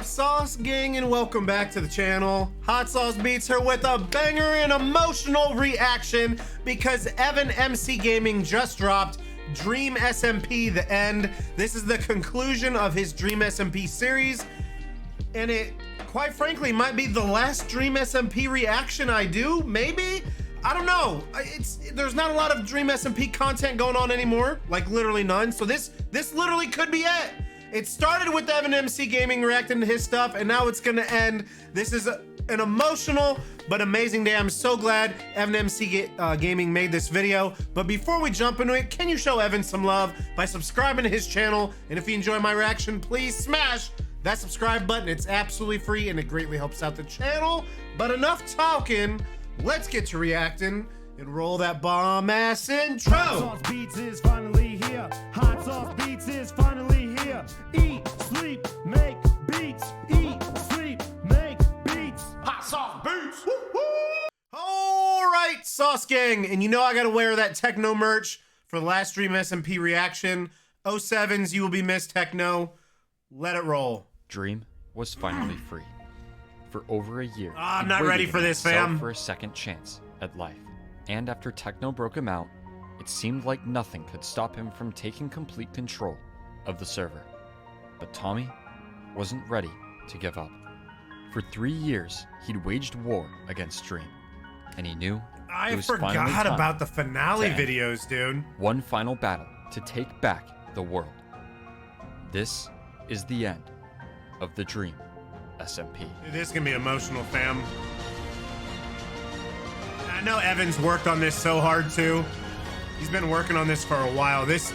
up, Sauce Gang, and welcome back to the channel. Hot Sauce beats her with a banger and emotional reaction because EvanMCGaming just dropped Dream SMP The End. This is the conclusion of his Dream SMP series, and it, quite frankly, might be the last Dream SMP reaction I do, maybe? I don't know. There's not a lot of Dream SMP content going on anymore, like literally none, so this literally could be it. It started with EvanMCGaming reacting to his stuff, and now it's gonna end. This is an emotional but amazing day. I'm so glad EvanMCGaming made this video. But before we jump into it, can you show Evan some love by subscribing to his channel? And if you enjoy my reaction, please smash that subscribe button. It's absolutely free and it greatly helps out the channel. But enough talking, let's get to reacting and roll that bomb ass intro. Hot Sauce Beats is finally here. Hot Sauce Beats is finally here. Eat, sleep, make beats. Eat, sleep, make beats. Hot Sauce Beats. All right, Sauce Gang, and you know I gotta wear that Techno merch for the last Dream SMP reaction. 07s, you will be missed, Techno. Let it roll. Dream was finally free. For over a year, I'm he not ready waited for this, himself fam. For a second chance at life. And after Techno broke him out, it seemed like nothing could stop him from taking complete control of the server. But Tommy wasn't ready to give up. For 3 years, he'd waged war against Dream, and he knew I it was finally forgot time about the finale to end. videos, dude. One final battle to take back the world. This is the end of the Dream SMP. Dude, this is gonna be emotional, fam. I know Evan's worked on this so hard too. He's been working on this for a while. This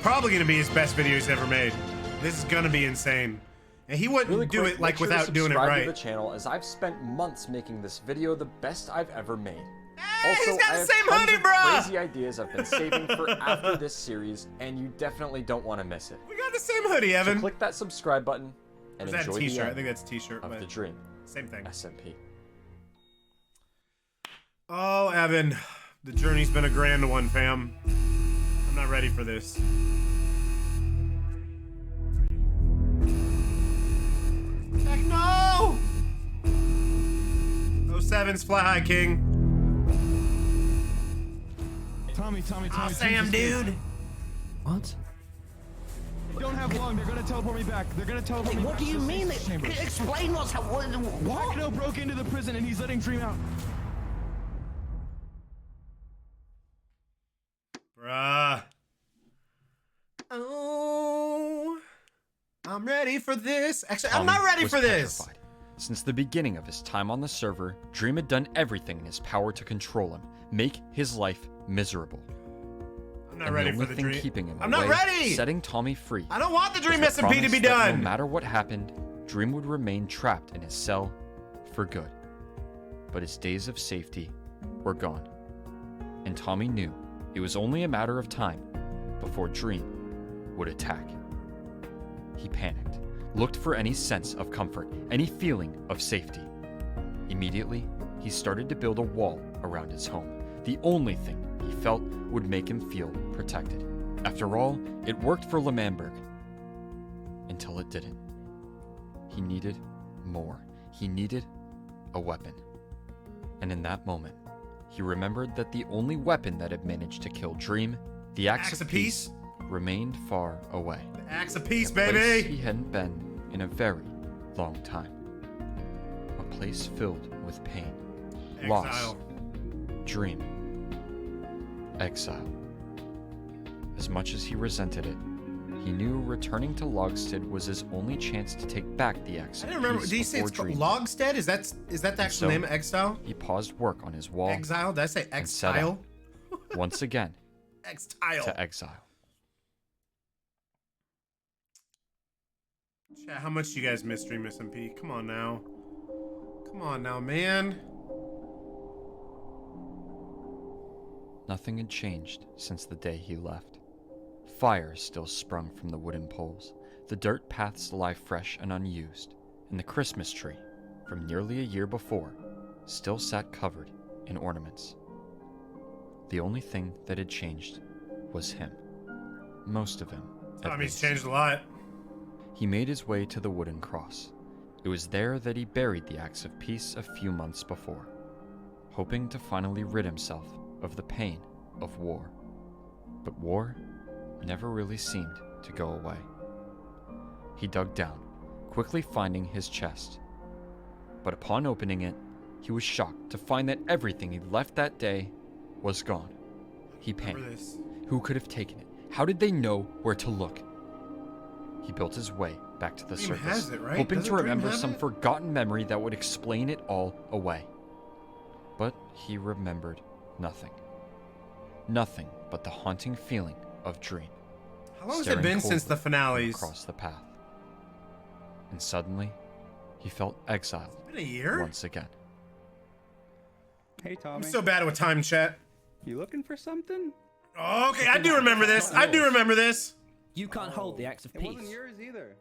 probably gonna be his best video he's ever made. This is gonna be insane. And he wouldn't Really do quick, it like make sure without to doing it subscribe right. to the channel, as I've spent months making this video the best I've ever made. Hey, Also, he's got I the have same tons hoodie, of bruh! crazy ideas I've been saving for after this series, and you definitely don't want to miss it. We got the same hoodie, Evan. So click that subscribe button and Is that enjoy t-shirt? the I end think that's t-shirt. of but the Dream same thing. SMP. Oh, Evan, the journey's been a grand one, fam. I'm not ready for this. Techno! 07's Fly High King. Tommy, Oh, Sam, dude. What? They don't have long. They're gonna teleport me back. They're gonna teleport me What back do to you the mean? stasis chamber. Explain what's happening. What? Techno broke into the prison and he's letting Dream out. Bruh. Oh, I'm ready for this. Actually, I'm not Tommy ready was for this. petrified. Since the beginning of his time on the server, Dream had done everything in his power to control him, make his life miserable. I'm not And ready the for only the thing dream. keeping him I'm not away, ready. setting Tommy free, I don't want the Dream was the SMP to be promise that done. No matter what happened, Dream would remain trapped in his cell for good. But his days of safety were gone. And Tommy knew it was only a matter of time before Dream would attack. He panicked, looked for any sense of comfort, any feeling of safety. Immediately, he started to build a wall around his home, the only thing he felt would make him feel protected. After all, it worked for L'Manberg. Until it didn't. He needed more. He needed a weapon. And in that moment, he remembered that the only weapon that had managed to kill Dream, the Axe of Peace, remained far away. The Axe of Peace, A place baby. he hadn't been in a very long time. A place filled with pain, loss, Exile. dream, exile. As much as he resented it, he knew returning to Logstead was his only chance to take back the Axe I of didn't remember. Peace Did you say before it's called Dream. Logstead? Is that the actual so- name of Exile? He paused work on his wall Exile? Did I say and set Exile? out, once again, Exile. to exile. Chat, how much do you guys miss Dream SMP? Come on now. Come on now, man. Nothing had changed since the day he left. Fire still sprung from the wooden poles, the dirt paths lie fresh and unused, and the Christmas tree, from nearly a year before, still sat covered in ornaments. The only thing that had changed was him. Most of him, at Tommy's least. changed a lot. He made his way to the wooden cross, It was there that he buried the axe of peace a few months before, hoping to finally rid himself of the pain of war. But war never really seemed to go away. He dug down, quickly finding his chest. But upon opening it, he was shocked to find that everything he left that day was gone. He panicked. Who could have taken it? How did they know where to look? He built his way back to the Dream surface, has it, right? hoping Doesn't to Dream remember have some it? forgotten memory that would explain it all away. But he remembered nothing. Nothing but the haunting feeling of Dream. How long has it staring been since the coldly finales? across the path. And suddenly, he felt exiled Been a year? once again. Hey, I'm Tommy. so bad with time, chat. You looking for something? Oh, okay, I do remember this. I do remember this. You can't hold the axe of It peace. wasn't yours either.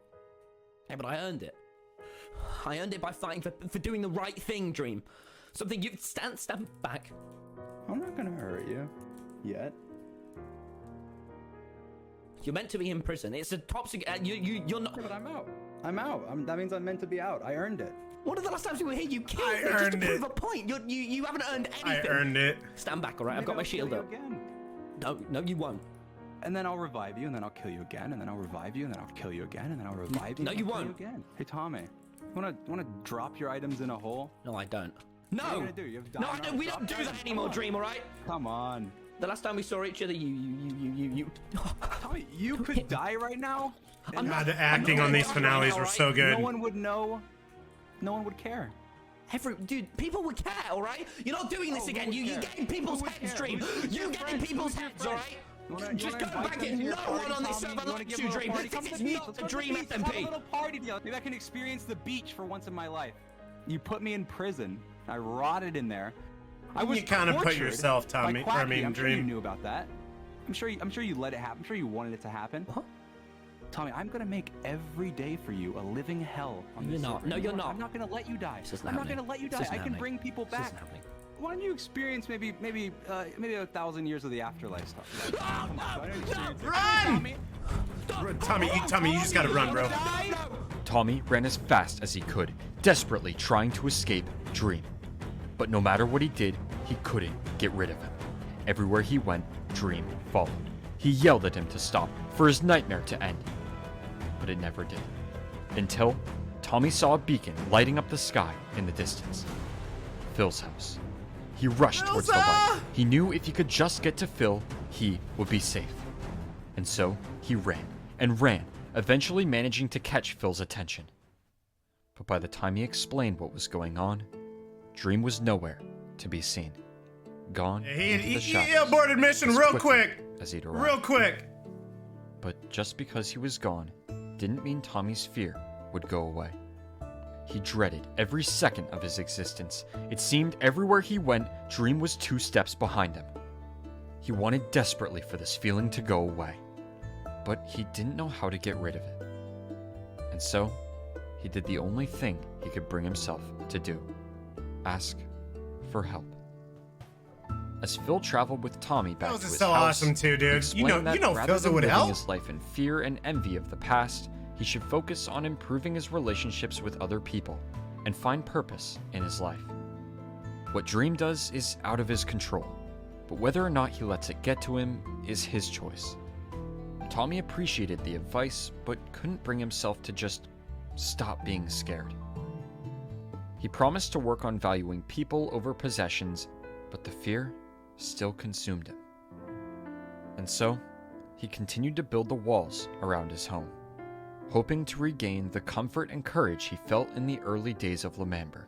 Yeah, but I earned it. I earned it by fighting for doing the right thing, Dream. Something you stand back. I'm not gonna hurt you. Yet. You're meant to be in prison. It's a top secret. You're not. Yeah, but I'm out. I'm out. That means I'm meant to be out. I earned it. One of the last times we were here, you killed I me just to earned prove it. a point. You haven't earned I anything. earned it. Stand back, all right? I've Maybe got my I'll shield kill you up. again. No, you won't. And then I'll revive you, and then I'll kill you again, and then I'll revive you, and then I'll kill you again, and then I'll revive you. No, and you I'll kill won't. again. Hey, Tommy, wanna drop your items in a hole? No, I don't. What are you No. gonna do? You have No, I diamond don't, we arms? don't do Drop that them. anymore, Come on. Dream. All right? Come on. The last time we saw each other, you. Tommy, you could die right now. I'm God, not- the acting I'm on not these gonna die finales now, were right? so good. No one would know. No one would care. Dude, people would care, all right? You're not doing this Oh, again. who would You care? getting people's Who would heads, care? Dream. Who's You your getting friend? people's Who's your heads, all friend? right? You wanna Just go invite back them in. to your No party, one on this Tommy? server You wanna likes give you, them a Dream. party? Come This to is the beach. not Let's the go to Dream beach. Let's have a SMP. little party together. Maybe I can experience the beach for once in my life. You put me in prison. I rotted in there. I was You kinda put tortured yourself, by Tommy. Quacky. I mean, I'm sure you Dream. knew about that. I'm sure you let it happen. I'm sure you wanted it to happen. What? Tommy, I'm gonna make every day for you a living hell on You're this not. server. No, You you're know what? not. I'm not gonna let you die. This isn't I'm not happening. gonna let you This die. isn't I can happening. bring people This back. isn't happening. Why don't you experience maybe 1,000 years of the afterlife stuff? Oh, Come on, why don't you experience it? Run! Tommy, you just gotta run, bro. Tommy ran as fast as he could, desperately trying to escape Dream. But no matter what he did, he couldn't get rid of him. Everywhere he went, Dream followed. He yelled at him to stop, for his nightmare to end. But it never did. Until Tommy saw a beacon lighting up the sky in the distance. Phil's house. He rushed towards the light. He knew if he could just get to Phil, he would be safe. And so he ran and ran, eventually managing to catch Phil's attention. But by the time he explained what was going on, Dream was nowhere to be seen. Gone into the He shadows aborted mission as real quickly quick. as he'd arrived. Real quick. But just because he was gone didn't mean Tommy's fear would go away. He dreaded every second of his existence. It seemed everywhere he went, Dream was 2 steps behind him. He wanted desperately for this feeling to go away, but he didn't know how to get rid of it. And so, he did the only thing he could bring himself to do: ask for help. As Phil traveled with Tommy back Phil's to is his so house, awesome too, he dude. explained that rather Phil's than would living help. his life in fear and envy of the past, he should focus on improving his relationships with other people and find purpose in his life. What Dream does is out of his control, but whether or not he lets it get to him is his choice. Tommy appreciated the advice, but couldn't bring himself to just stop being scared. He promised to work on valuing people over possessions, but the fear still consumed him. And so, he continued to build the walls around his home, hoping to regain the comfort and courage he felt in the early days of L'Manberg.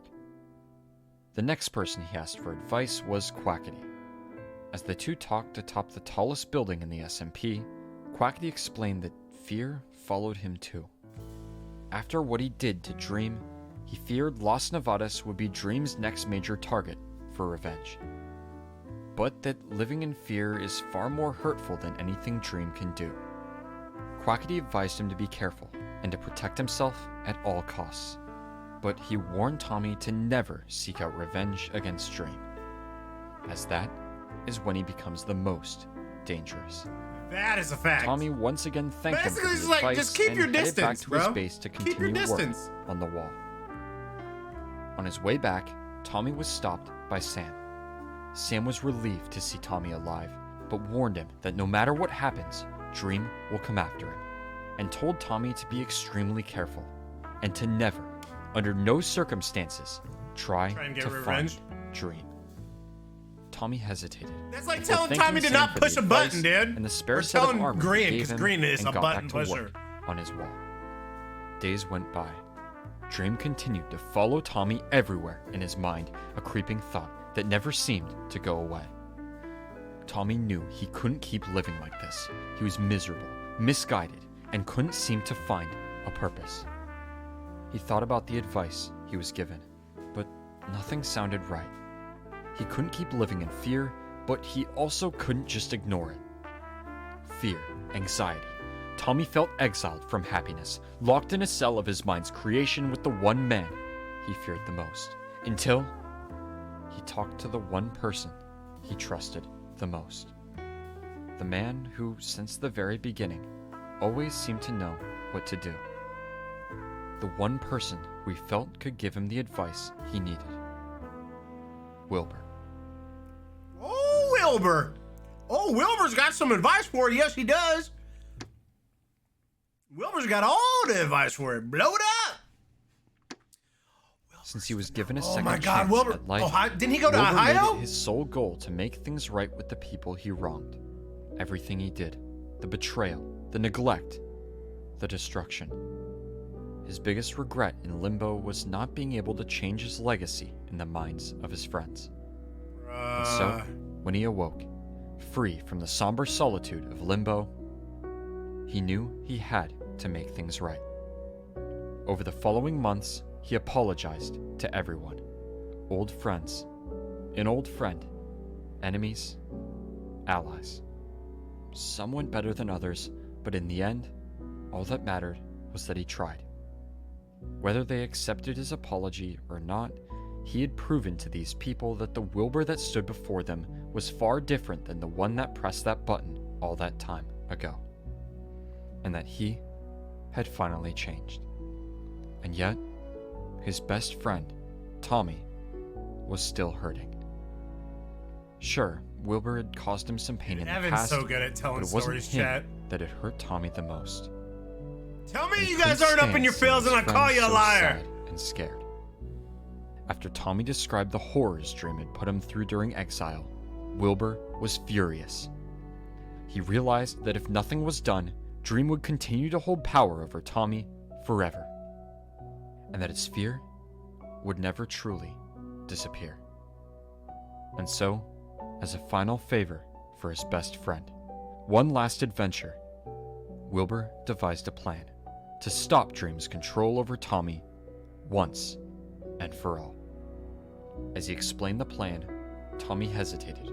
The next person he asked for advice was Quackity. As the two talked atop the tallest building in the SMP, Quackity explained that fear followed him too. After what he did to Dream, he feared Las Nevadas would be Dream's next major target for revenge. But that living in fear is far more hurtful than anything Dream can do. Quackity advised him to be careful and to protect himself at all costs. But he warned Tommy to never seek out revenge against Dream, as that is when he becomes the most dangerous. That is a fact. Tommy once again thanked him for Basically, the it's like, advice just keep and your headed back distance, to his bro. base to Keep your continue work distance. on the wall. On his way back, Tommy was stopped by Sam. Sam was relieved to see Tommy alive, but warned him that no matter what happens, Dream will come after him, and told Tommy to be extremely careful, and to never, under no circumstances, try and get to revenge? find Dream. Tommy hesitated. That's like before telling thanking Tommy to Sam not for the push a advice button, dude. And the spare Or set of telling armor Green, he gave 'cause him, Green is and a got button back to pusher. work on his wall. Days went by. Dream continued to follow Tommy everywhere in his mind, a creeping thought that never seemed to go away. Tommy knew he couldn't keep living like this. He was miserable, misguided, and couldn't seem to find a purpose. He thought about the advice he was given, but nothing sounded right. He couldn't keep living in fear, but he also couldn't just ignore it. Fear, anxiety. Tommy felt exiled from happiness, locked in a cell of his mind's creation with the one man he feared the most, until he talked to the one person he trusted the most. The man who, since the very beginning, always seemed to know what to do. The one person who he felt could give him the advice he needed. Wilbur. Oh, Wilbur. Oh, Wilbur's got some advice for you. Yes, he does. Wilbur's got all the advice for it. Blow it up. Since he was given a Oh second my God, chance Wilbur. at life, Ohio? Didn't he go to Wilbur made Ohio? it his sole goal to make things right with the people he wronged. Everything he did, the betrayal, the neglect, the destruction. His biggest regret in Limbo was not being able to change his legacy in the minds of his friends. And so, when he awoke, free from the somber solitude of Limbo, he knew he had to make things right. Over the following months, he apologized to everyone. Old friends, an old friend, enemies, allies. Some went better than others, but in the end, all that mattered was that he tried. Whether they accepted his apology or not, he had proven to these people that the Wilbur that stood before them was far different than the one that pressed that button all that time ago. And that he had finally changed. And yet, his best friend, Tommy, was still hurting. Sure, Wilbur had caused him some pain in the Evan's past, so good at but telling it wasn't stories, him chat. that had hurt Tommy the most. Tell me And he you guys couldn't aren't up in stand your seeing feels and I his call friends you a so liar. sad and scared. After Tommy described the horrors Dream had put him through during exile, Wilbur was furious. He realized that if nothing was done, Dream would continue to hold power over Tommy forever, and that his fear would never truly disappear. And so, as a final favor for his best friend, one last adventure, Wilbur devised a plan to stop Dream's control over Tommy once and for all. As he explained the plan, Tommy hesitated.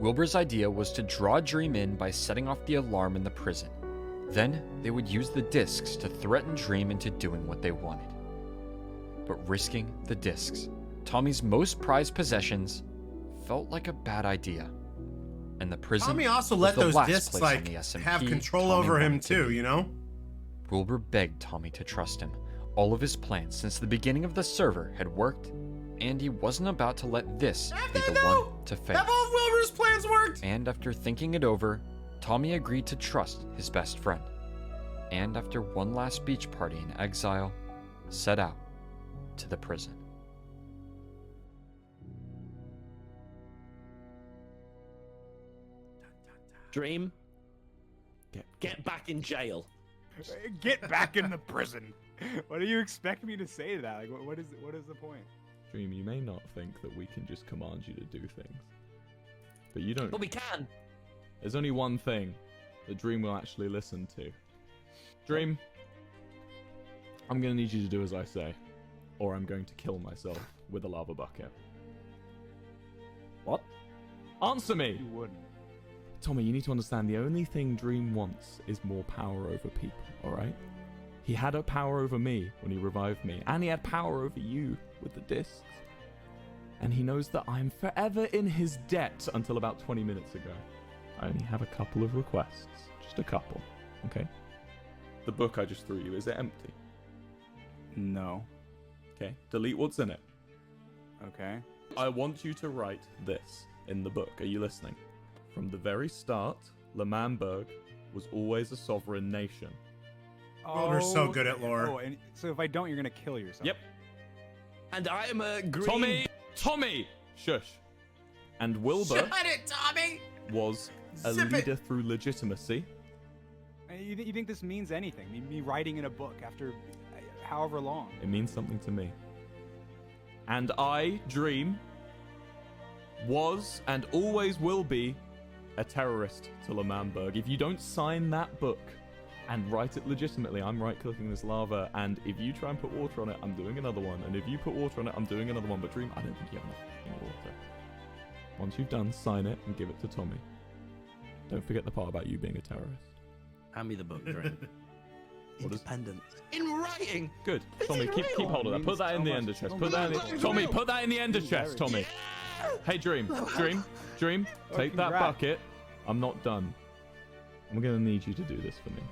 Wilbur's idea was to draw Dream in by setting off the alarm in the prison. Then they would use the discs to threaten Dream into doing what they wanted. But risking the discs, Tommy's most prized possessions, felt like a bad idea. And the prison Tommy also was let the those last discs place like on the SMP have control Tommy over him wanted to too, be. you know? Wilbur begged Tommy to trust him. All of his plans since the beginning of the server had worked, and he wasn't about to let this be the one to fail. Have all of Wilbur's plans worked? And after thinking it over, Tommy agreed to trust his best friend. And after one last beach party in exile, set out to the prison. Dream, get back in jail. Get back in the prison. What do you expect me to say to that? Like, what is the point? Dream, you may not think that we can just command you to do things. But you don't. But we can. There's only one thing that Dream will actually listen to. Dream, I'm gonna need you to do as I say, or I'm going to kill myself with a lava bucket. What? Answer me! You wouldn't. Tommy, you need to understand the only thing Dream wants is more power over people, alright? He had a power over me when he revived me, and he had power over you with the discs. And he knows that I'm forever in his debt until about 20 minutes ago. I only have a couple of requests. Just a couple, okay? The book I just threw you, is it empty? No. Okay? Delete what's in it. Okay. I want you to write this in the book. Are you listening? From the very start, L'Manberg was always a sovereign nation. Wilbur's so good at lore. Oh, and so if I don't, you're gonna kill yourself. Yep. And I am a green... Tommy! Shush. And Wilbur Shut it, Tommy! was a Zip it. leader through legitimacy. You think this means anything? Me writing in a book after however long? It means something to me. And I, Dream, was and always will be a terrorist to L'Manberg. If you don't sign that book and write it legitimately, I'm right-clicking this lava, and if you try and put water on it, I'm doing another one, and if you put water on it, I'm doing another one. But Dream, I don't think you have enough fucking water. Once you've done, sign it and give it to Tommy. Don't forget the part about you being a terrorist. Hand me the book, Dream. What is- Independence. In writing! Good. Tommy, keep hold of that. Put that in the ender chest. Put that in the... Tommy, put that in the ender chest, Tommy. Hey, Dream. Dream, take that congrats. bucket. I'm not done. I'm going to need you to do this for me.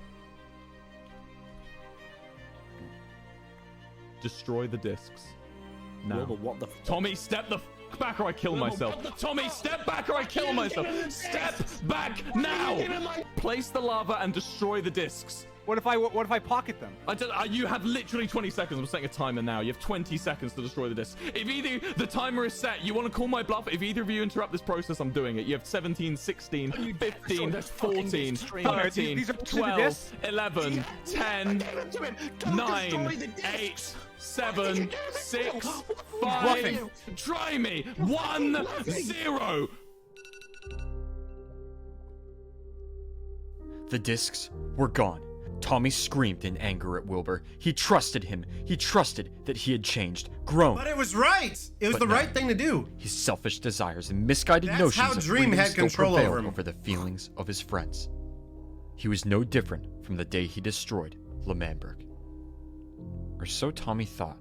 Destroy the discs. Now. Wilbur, what the... Tommy, step the back or I kill myself. Tommy, step back or I kill myself. Step back now. Place the lava and destroy the discs. What if I pocket them? You have literally 20 seconds. I'm setting a timer now. You have 20 seconds to destroy the disc. If either the timer is set, you want to call my bluff. If either of you interrupt this process, I'm doing it. You have 17, 16, 15, 14, 13, These are 12, discs? 11, 10, 9, 8, 7, 6, 5. Try me. 1, 0. The discs were gone. Tommy screamed in anger at Wilbur. He trusted him. He trusted that he had changed, grown. But it was right. It was But the no. right thing to do. His selfish desires and misguided That's notions how of Dream freedom had still control prevailed over him. over the feelings of his friends. He was no different from the day he destroyed L'Manberg. Or so Tommy thought.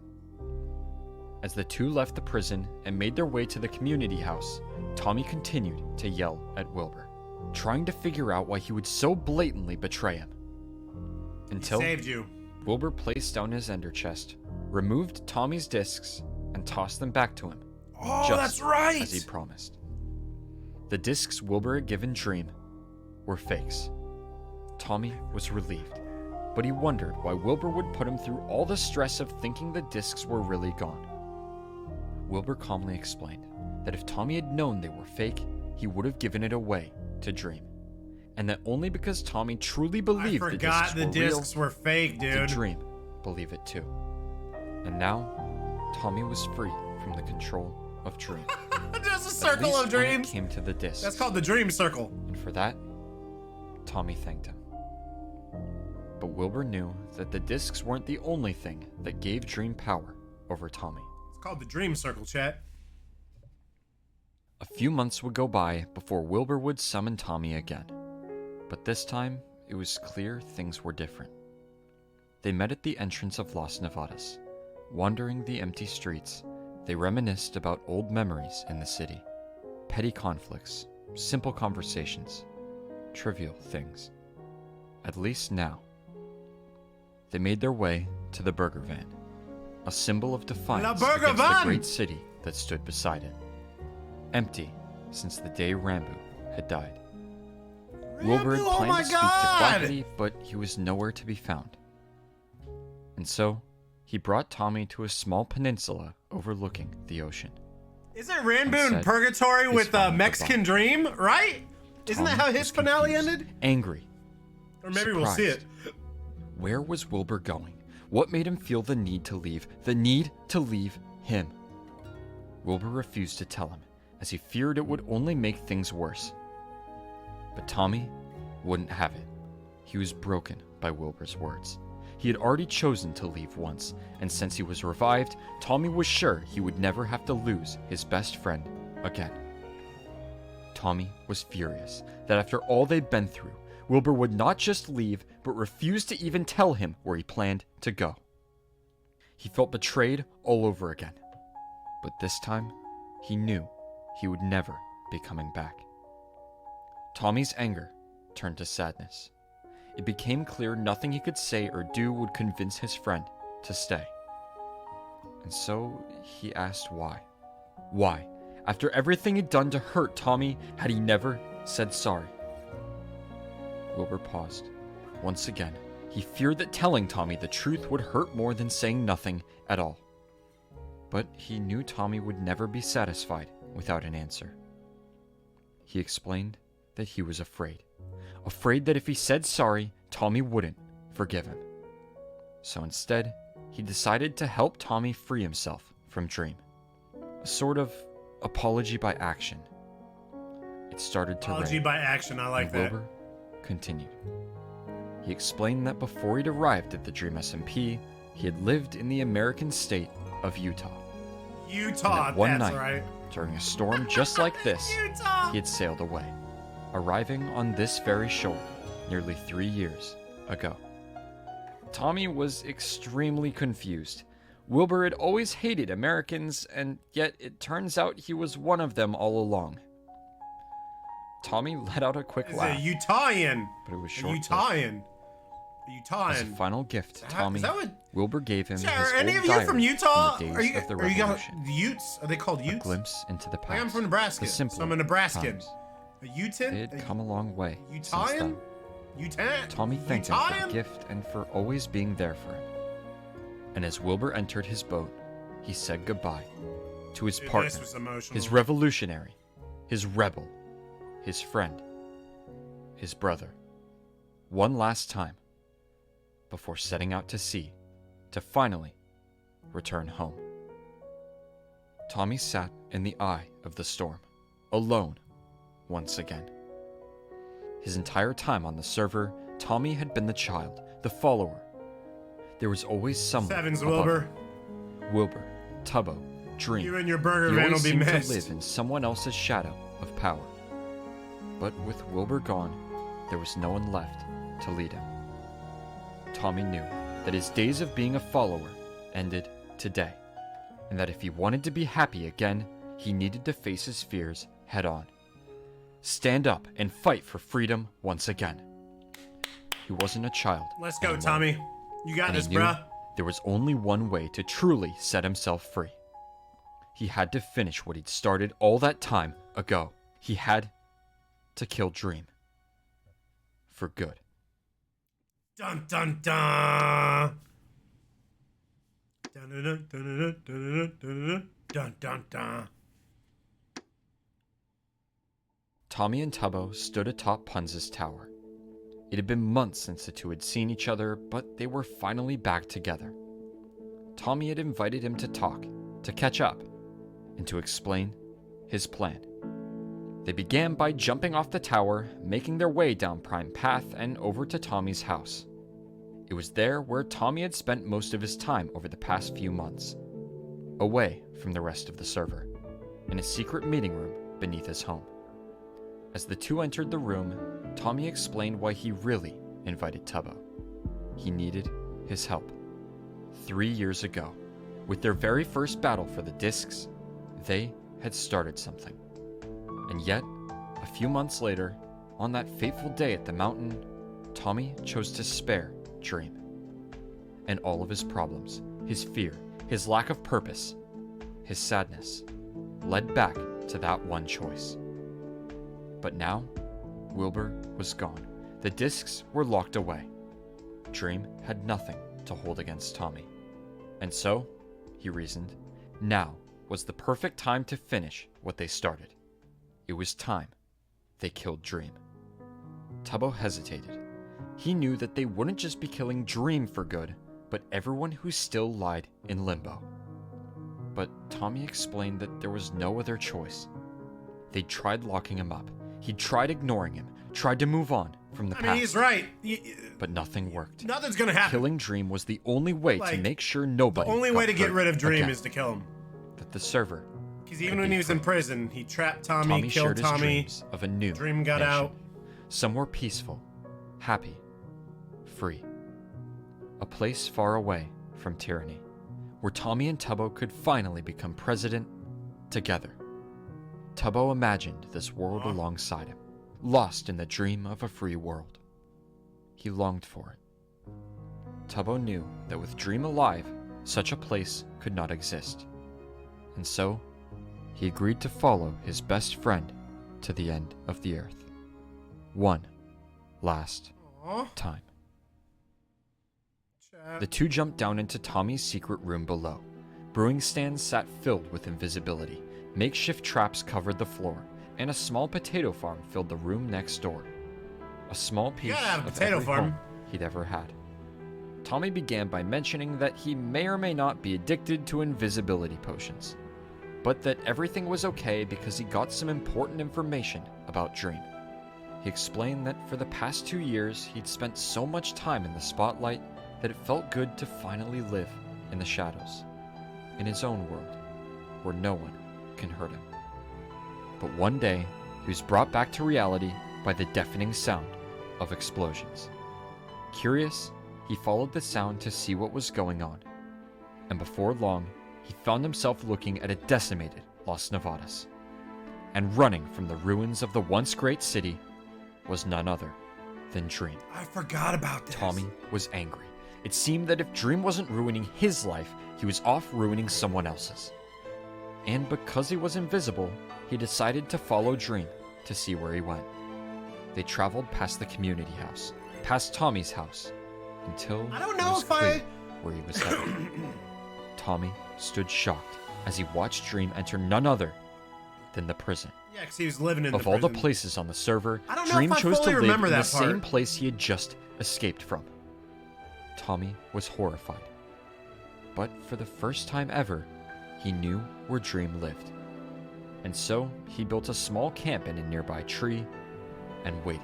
As the two left the prison and made their way to the community house, Tommy continued to yell at Wilbur, trying to figure out why he would so blatantly betray him. Until He saved you. Wilbur placed down his ender chest, removed Tommy's discs, and tossed them back to him. Oh, just that's right. as he promised. The discs Wilbur had given Dream were fakes. Tommy was relieved, but he wondered why Wilbur would put him through all the stress of thinking the discs were really gone. Wilbur calmly explained that if Tommy had known they were fake, he would have given it away to Dream. And that only because Tommy truly I believed forgot the discs were fake, did dude. Dream believe it too. And now, Tommy was free from the control of Dream. There's a At circle least of when dreams. it came to the discs. That's called the dream circle. And for that, Tommy thanked him. But Wilbur knew that the discs weren't the only thing that gave Dream power over Tommy. It's called the dream circle, chat. A few months would go by before Wilbur would summon Tommy again. But this time, it was clear things were different. They met at the entrance of Las Nevadas. Wandering the empty streets, they reminisced about old memories in the city. Petty conflicts, simple conversations, trivial things. At least now. They made their way to the burger van, a symbol of defiance burger against the van! great city that stood beside it. Empty since the day Rambo had died. Wilbur had Rambo, oh planned my to speak to God! Quackity, but he was nowhere to be found. And so, he brought Tommy to a small peninsula overlooking the ocean. Isn't Ranboon said, Purgatory his with phone Mexican was Dream, right? Isn't that Tommy how his was finale confused, ended? Angry. Or maybe we'll see it. surprised. Where was Wilbur going? What made him feel the need to leave? The need to leave him? Wilbur refused to tell him, as he feared it would only make things worse. But Tommy wouldn't have it. He was broken by Wilbur's words. He had already chosen to leave once, and since he was revived, Tommy was sure he would never have to lose his best friend again. Tommy was furious that after all they'd been through, Wilbur would not just leave, but refuse to even tell him where he planned to go. He felt betrayed all over again. But this time, he knew he would never be coming back. Tommy's anger turned to sadness. It became clear nothing he could say or do would convince his friend to stay. And so he asked why. Why? After everything he'd done to hurt Tommy, had he never said sorry? Wilbur paused. Once again, he feared that telling Tommy the truth would hurt more than saying nothing at all. But he knew Tommy would never be satisfied without an answer. He explained that he was afraid. Afraid that if he said sorry, Tommy wouldn't forgive him. So instead, he decided to help Tommy free himself from Dream. A sort of apology by action. It started to Apology rain. by action, I like and that. Wilbur continued. He explained that before he'd arrived at the Dream SMP, he had lived in the American state of Utah. Utah, And that one that's night, right. during a storm just like this, Utah! he had sailed away, arriving on this very shore nearly 3 years ago. Tommy was extremely confused. Wilbur had always hated Americans, and yet it turns out he was one of them all along. Tommy let out a quick Is laugh, a Utahian. but it was A short-lived. Utahian. As a Utahian. final gift to Is Tommy, that what- Wilbur gave him Are his any old of you diary from Utah? from the Are days you, of the are you guys Revolution. Utes? Are they called A Utes? glimpse into the past. Like, I'm from Nebraska, the simple so I'm a Nebraskan. times. A Utan? They had come a long way since Utahian? then. Utan? Tommy thanked him for Utahian? the gift and for always being there for him. And as Wilbur entered his boat, he said goodbye to his Dude, partner, this was emotional. his revolutionary, his rebel, his friend, his brother, one last time before setting out to sea to finally return home. Tommy sat in the eye of the storm, alone once again. His entire time on the server, Tommy had been the child, the follower. There was always someone Sevens, above Wilbur. him. Wilbur, Tubbo, Dream. You and your burger He van will always be seemed to missed. live in someone else's shadow of power. But with Wilbur gone, there was no one left to lead him. Tommy knew that his days of being a follower ended today, and that if he wanted to be happy again, he needed to face his fears head on. Stand up and fight for freedom once again. He wasn't a child. Let's go, anymore, Tommy. You got and this, he knew bruh. there was only one way to truly set himself free. He had to finish what he'd started all that time ago. He had to kill Dream. For good. Dun dun dun. Dun dun dun dun dun dun dun dun dun. Tommy and Tubbo stood atop Punz's tower. It had been months since the two had seen each other, but they were finally back together. Tommy had invited him to talk, to catch up, and to explain his plan. They began by jumping off the tower, making their way down Prime Path and over to Tommy's house. It was there where Tommy had spent most of his time over the past few months, away from the rest of the server, in a secret meeting room beneath his home. As the two entered the room, Tommy explained why he really invited Tubbo. He needed his help. 3 years ago, with their very first battle for the discs, they had started something. And yet, a few months later, on that fateful day at the mountain, Tommy chose to spare Dream. And all of his problems, his fear, his lack of purpose, his sadness, led back to that one choice. But now, Wilbur was gone. The discs were locked away. Dream had nothing to hold against Tommy. And so, he reasoned, now was the perfect time to finish what they started. It was time they killed Dream. Tubbo hesitated. He knew that they wouldn't just be killing Dream for good, but everyone who still lied in limbo. But Tommy explained that there was no other choice. They'd tried locking him up. He'd tried ignoring him, tried to move on from the I past. mean, he's right. But nothing worked. Nothing's gonna happen. Killing Dream was the only way to Like, make sure The nobody only got way to get hurt rid of Dream again. is to kill him. That the server. Because even could when be he was in free. prison, he trapped Tommy, Tommy killed shared his Tommy. dreams of a new Dream got nation. out. Somewhere peaceful, happy, free. A place far away from tyranny, where Tommy and Tubbo could finally become president together. Tubbo imagined this world alongside him, lost in the dream of a free world. He longed for it. Tubbo knew that with Dream alive, such a place could not exist. And so, he agreed to follow his best friend to the end of the earth. One last Aw. time. Chat. The two jumped down into Tommy's secret room below. Brewing stands sat filled with invisibility, makeshift traps covered the floor, and a small potato farm filled the room next door. A small piece gotta have a of potato every farm. home he'd ever had. Tommy began by mentioning that he may or may not be addicted to invisibility potions, but that everything was okay because he got some important information about Dream. He explained that for the past 2 years he'd spent so much time in the spotlight that it felt good to finally live in the shadows, in his own world, where no one can hurt him. But one day, he was brought back to reality by the deafening sound of explosions. Curious, he followed the sound to see what was going on, and before long, he found himself looking at a decimated Las Nevadas. And running from the ruins of the once great city was none other than Dream. I forgot about this. Tommy was angry. It seemed that if Dream wasn't ruining his life, he was off ruining someone else's. And because he was invisible, he decided to follow Dream to see where he went. They traveled past the community house, past Tommy's house, until I don't it know was if clear I- where he was headed. Tommy stood shocked as he watched Dream enter none other than the prison. Yeah, because he was living in Of the all the prison. places on the server, I don't know Dream if I chose to fully live remember in the that part. same place he had just escaped from. Tommy was horrified. But for the first time ever, he knew where Dream lived. And so he built a small camp in a nearby tree and waited,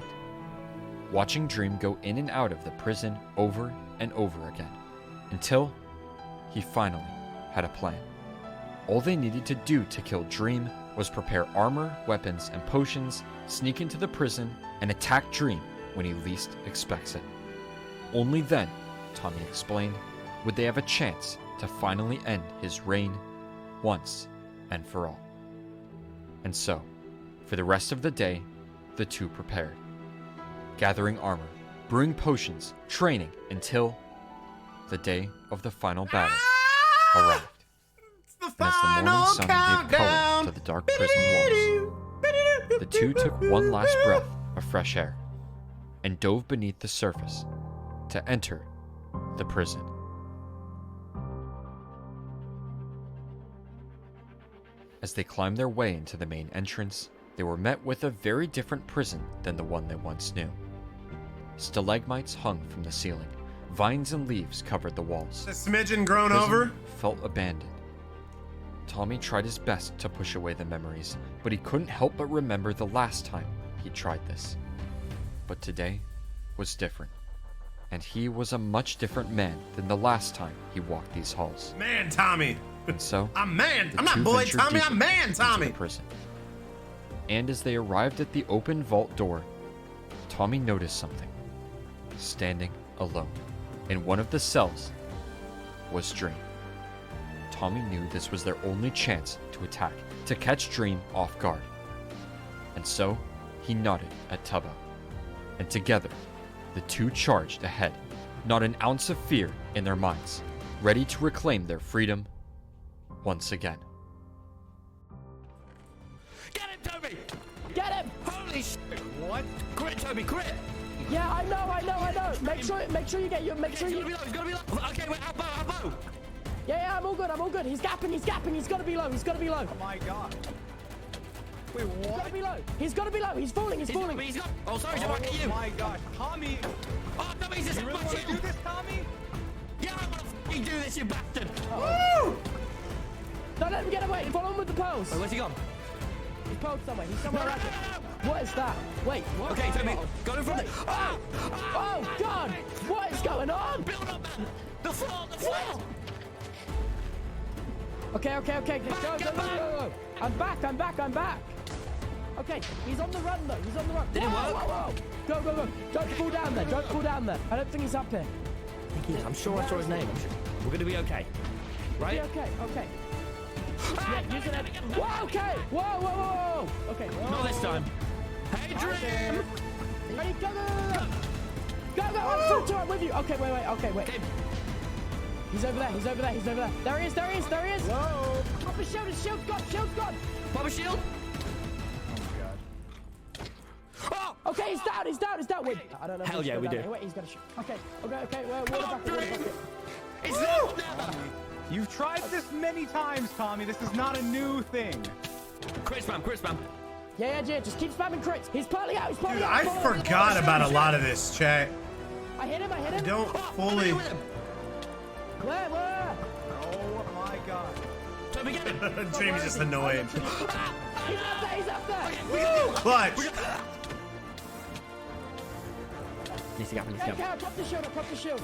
watching Dream go in and out of the prison over and over again, until he finally had a plan. All they needed to do to kill Dream was prepare armor, weapons, and potions, sneak into the prison, and attack Dream when he least expects it. Only then, Tommy explained, would they have a chance to finally end his reign once and for all. And so, for the rest of the day, the two prepared, gathering armor, brewing potions, training until the day of the final battle arrived. It's the And as the morning final sun gave color countdown. to the dark prison walls, the two took one last breath of fresh air and dove beneath the surface to enter the prison. As they climbed their way into the main entrance, they were met with a very different prison than the one they once knew. Stalagmites hung from the ceiling, vines and leaves covered the walls. The smidgen grown Prison over. felt abandoned. Tommy tried his best to push away the memories, but he couldn't help but remember the last time he tried this. But today was different, and he was a much different man than the last time he walked these halls. Man, Tommy. And so, I'm man. the I'm not two boy ventured Tommy. deeper I'm man into Tommy. the prison. And as they arrived at the open vault door, Tommy noticed something. Standing alone in one of the cells was Dream. Tommy knew this was their only chance to attack, to catch Dream off guard. And so, he nodded at Tubbo. And together, the two charged ahead, not an ounce of fear in their minds, ready to reclaim their freedom once again. Get him, Toby! Get him! Holy shit! What? Crit, Toby, crit! Yeah, I know. Make sure you get your. Make sure He's you. gotta be low. Okay, wait, elbow. Yeah, I'm all good. He's gapping. He's gotta be low. Oh my god. Wait, what? He's gotta be low. He's falling. He's not. Oh, sorry, Toby, I get Oh you. my god. Tommy, Oh, Toby, he's just you really want to do this, Tommy? Yeah, I wanna fucking do this, you bastard! Don't let him get away. Follow him with the pearls. Wait, where's he gone? He's pearled somewhere. He's somewhere around here. What is that? Wait. What? Okay, Toby, go in front. Oh God! What is going on? Build up, man! The floor! Okay. Go. I'm back. Okay, he's on the run though. Did it work? Whoa. Go. Don't fall down there. I don't think he's up here. I'm sure I saw his name. We're gonna be okay. Right? Yeah, okay. Yeah, use it. Whoa, okay. Whoa. Okay. Not this time. Hey, Dream! Ready? Go. I'm with you. Okay, wait. Okay. He's over there. He's over there. He's over there. There he is. There he is. There he is. Whoa! Pop his shield. His shield's gone. Shield's gone. Pop a shield. Oh! Okay, he's down. He's down. He's down. Wait. I don't know. if Hell he's yeah, still we down do. here. Wait, he's got a shield. Okay. Okay. Water bucket. Water bucket. It's now. You've tried this many times, Tommy. This is not a new thing. Crit spam. Crit spam. Yeah. Just keep spamming crits. He's piling out. He's piling Dude, out. I Follow him. forgot about a lot of this, chat. I hit him. I don't fully. Where? Oh my god. Toby, get him. Jamie's just annoyed. He's up there. He's up there. Woo! Clutch. Needs to get him. Needs to Hey, get him. Cal, drop the shield. Drop the shield.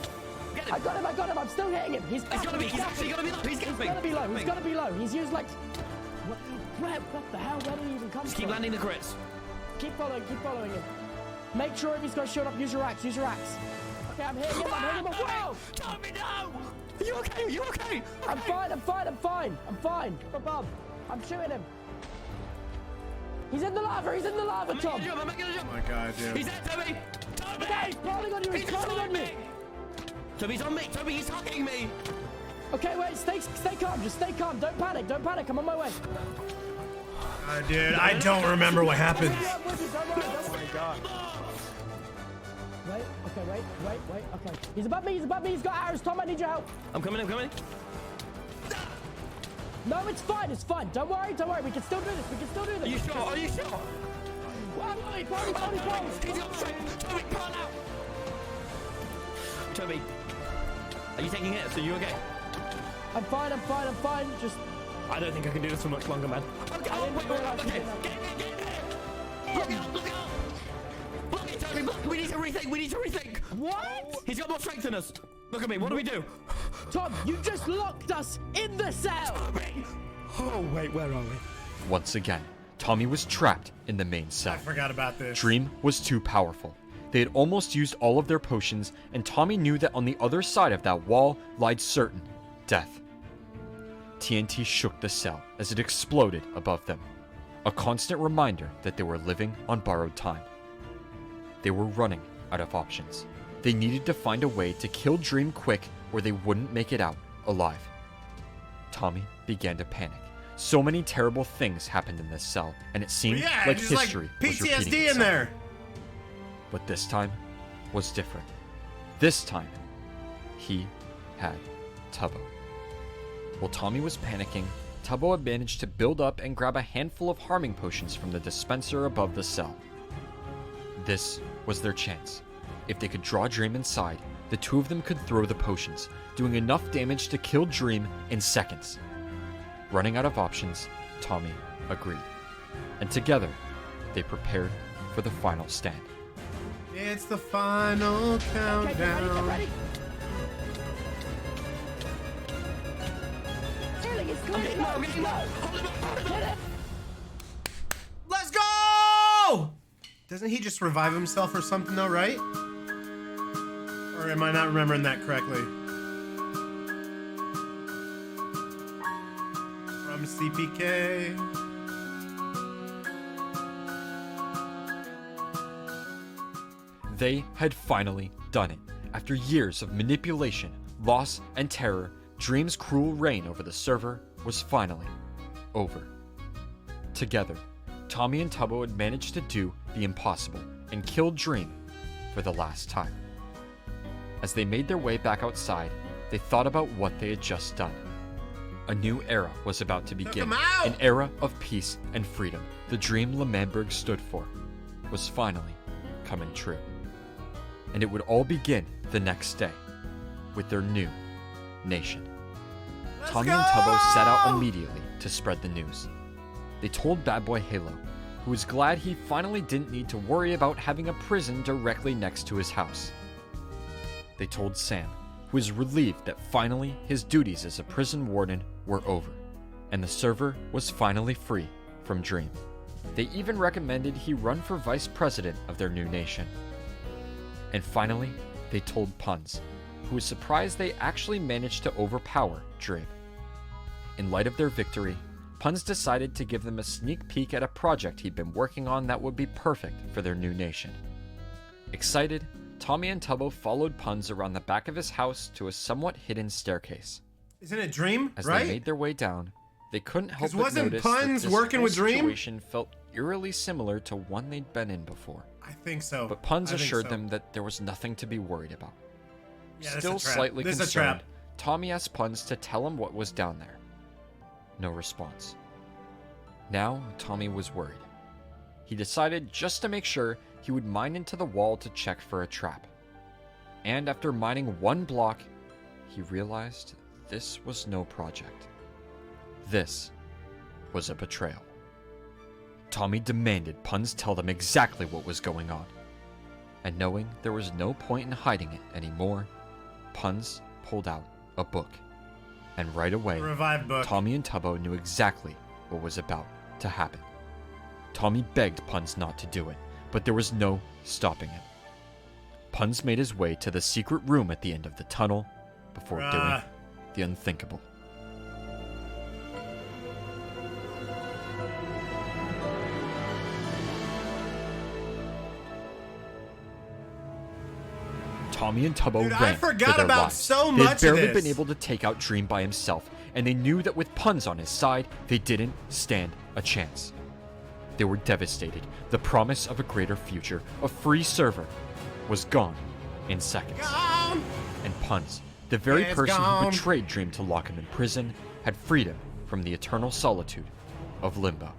Get him. I got him. I'm still hitting him. He's gotta be. He's actually gotta be low. He's gotta be low. He's gotta be low. He's used like. What the hell? Where did he even come Just from? keep landing the crits. Keep following him. Make sure if he's got shield up, use your axe. Okay, I'm hitting him. Whoa! Tommy, no! Are you okay? Are you okay? I'm fine. Above. I'm shooting him. He's in the lava, I'm Tom. making a jump. Oh my god, dude. He's there, Toby. Toby! Okay, he's piling on you. He's piling on you. Toby's on me. Toby, he's hugging me. Okay, wait. Stay calm. Just stay calm. Don't panic. I'm on my way. Dude, I don't remember what happened. Don't worry. Oh my god. Wait. Okay. He's above me. He's got arrows. Tom, I need your help. I'm coming. No, it's fine. Don't worry. We can still do this. Are you sure? Pony. He's got strength. Toby, pull out. Toby, are you taking hits? Are you okay? I'm fine. Just. I don't think I can do this for much longer, man. Okay, okay. Get in. Look out. Block it, Toby, block. We need to rethink. What? He's got more strength than us. Look at me. What do we do? Tom, you just locked us in the cell. Oh, wait, where are we? Once again, Tommy was trapped in the main cell. I forgot about this. Dream was too powerful. They had almost used all of their potions, and Tommy knew that on the other side of that wall lied certain death. TNT shook the cell as it exploded above them, a constant reminder that they were living on borrowed time. They were running out of options. They needed to find a way to kill Dream quick or they wouldn't make it out alive. Tommy began to panic. So many terrible things happened in this cell, and it seemed like just history was repeating PTSD in itself. there. But this time was different. This time, he had Tubbo. While Tommy was panicking, Tubbo had managed to build up and grab a handful of harming potions from the dispenser above the cell. This was their chance. If they could draw Dream inside, the two of them could throw the potions, doing enough damage to kill Dream in seconds. Running out of options, Tommy agreed. And together, they prepared for the final stand. It's the final countdown. Get ready. Healing is clear. Hit it. Let's go! Doesn't he just revive himself or something though, right? Or am I not remembering that correctly? From CPK. They had finally done it. After years of manipulation, loss, and terror, Dream's cruel reign over the server was finally over. Together, Tommy and Tubbo had managed to do the impossible and kill Dream for the last time. As they made their way back outside, they thought about what they had just done. A new era was about to begin, him out! an era of peace and freedom. The dream L'Manberg stood for was finally coming true. And it would all begin the next day with their new nation. Tommy and Tubbo set out immediately to spread the news. They told Bad Boy Halo, who was glad he finally didn't need to worry about having a prison directly next to his house. They told Sam, who was relieved that finally his duties as a prison warden were over, and the server was finally free from Dream. They even recommended he run for vice president of their new nation. And finally, they told Puns, who was surprised they actually managed to overpower Dream. In light of their victory, Puns decided to give them a sneak peek at a project he'd been working on that would be perfect for their new nation. Excited, Tommy and Tubbo followed Puns around the back of his house to a somewhat hidden staircase. Isn't it Dream? As right? they made their way down, they couldn't help 'Cause but wasn't notice Puns that this working whole with Dream? situation felt eerily similar to one they'd been in before. I think so. But Puns I think assured so. them that there was nothing to be worried about. Yeah, this is Still a trap. slightly This is a concerned, trap. Tommy asked Puns to tell him what was down there. No response. Now, Tommy was worried. He decided, just to make sure, he would mine into the wall to check for a trap. And after mining one block, he realized this was no project. This was a betrayal. Tommy demanded Puns tell them exactly what was going on. And knowing there was no point in hiding it anymore, Puns pulled out a book. And right away, Revived book. Tommy and Tubbo knew exactly what was about to happen. Tommy begged Puns not to do it, but there was no stopping him. Puns made his way to the secret room at the end of the tunnel before doing the unthinkable. Tommy and Tubbo Dude, ran I forgot for their about lives. so They'd much of barely this. been able to take out Dream by himself, and they knew that with Puns on his side, they didn't stand a chance. They were devastated. The promise of a greater future, a free server, was gone in seconds. Gone. And Puns, the very It's person gone. who betrayed Dream to lock him in prison, had freed him from the eternal solitude of Limbo.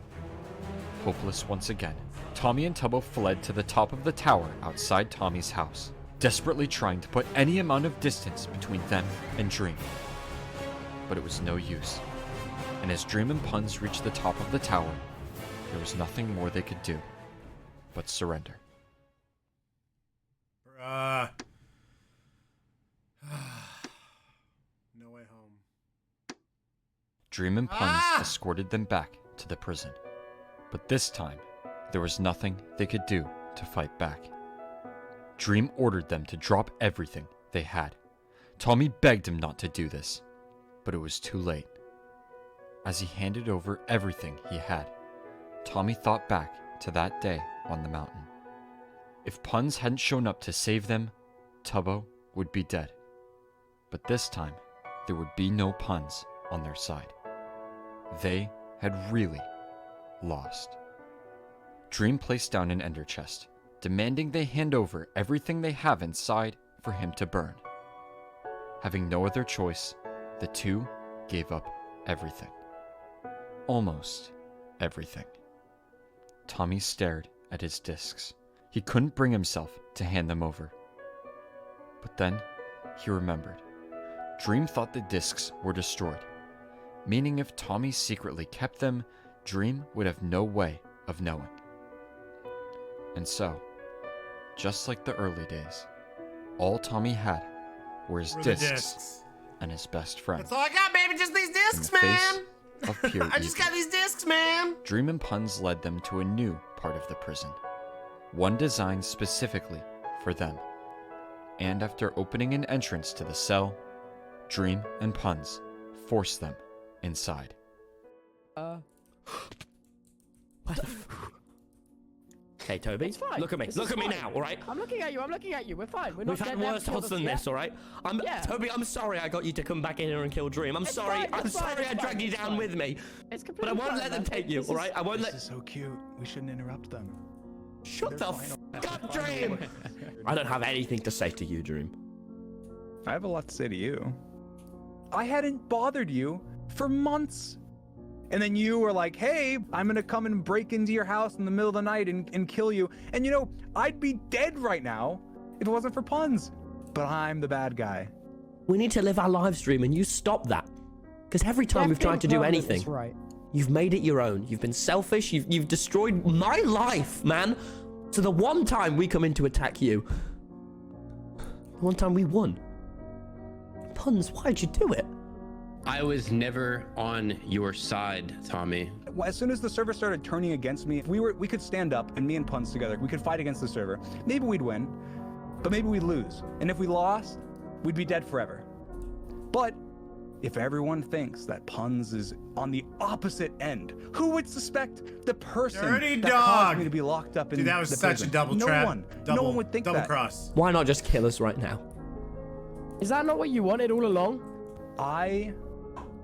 Hopeless once again, Tommy and Tubbo fled to the top of the tower outside Tommy's house, desperately trying to put any amount of distance between them and Dream. But it was no use. And as Dream and Puns reached the top of the tower, there was nothing more they could do but surrender. Bruh. No way home. Dream and Puns escorted them back to the prison. But this time, there was nothing they could do to fight back. Dream ordered them to drop everything they had. Tommy begged him not to do this, but it was too late. As he handed over everything he had, Tommy thought back to that day on the mountain. If Puns hadn't shown up to save them, Tubbo would be dead. But this time, there would be no Puns on their side. They had really lost. Dream placed down an ender chest, demanding they hand over everything they have inside for him to burn. Having no other choice, the two gave up everything. Almost everything. Tommy stared at his discs. He couldn't bring himself to hand them over. But then, he remembered. Dream thought the discs were destroyed, meaning if Tommy secretly kept them, Dream would have no way of knowing. And so, just like the early days, all Tommy had were his Were the discs and his best friend. That's all I got, baby. Just these In discs, the face man. of pure I just evil. got these discs, man. Dream and Puns led them to a new part of the prison, one designed specifically for them. And after opening an entrance to the cell, Dream and Puns forced them inside. Hey, Toby. It's fine. Look at me. This Look is at me fine. now, all right? I'm looking at you. I'm looking at you. We're fine. We're not We've had dead. They haven't worse killed odds us than yet. this, all right? Yeah. Toby, I'm sorry I got you to come back in here and kill Dream. I'm It's sorry. fine, I'm it's fine, sorry it's I dragged fine, you it's down fine. with me. It's But I completely won't fine, let them man. take you, This all is- right? I won't This let... is so cute. We shouldn't interrupt them. Shut the They're f*** up, Dream! I don't have anything to say to you, Dream. I have a lot to say to you. I hadn't bothered you for months. And then you were like, hey, I'm gonna come and break into your house in the middle of the night and kill you. And you know, I'd be dead right now if it wasn't for Puns. But I'm the bad guy. We need to live our lives, Dream, and you stop that. Because every time we've tried to do anything, That's right. you've made it your own. You've been selfish. You've destroyed my life, man. So the one time we come in to attack you, the one time we won. Puns, why'd you do it? I was never on your side, Tommy. As soon as the server started turning against me, we could stand up, and me and Puns together, we could fight against the server. Maybe we'd win, but maybe we'd lose. And if we lost, we'd be dead forever. But if everyone thinks that Puns is on the opposite end, who would suspect the person Dirty that dog. caused me to be locked up in Dude, that was the such prison? a double no trap. One, Double, no one would think double that. cross. Why not just kill us right now? Is that not what you wanted all along? I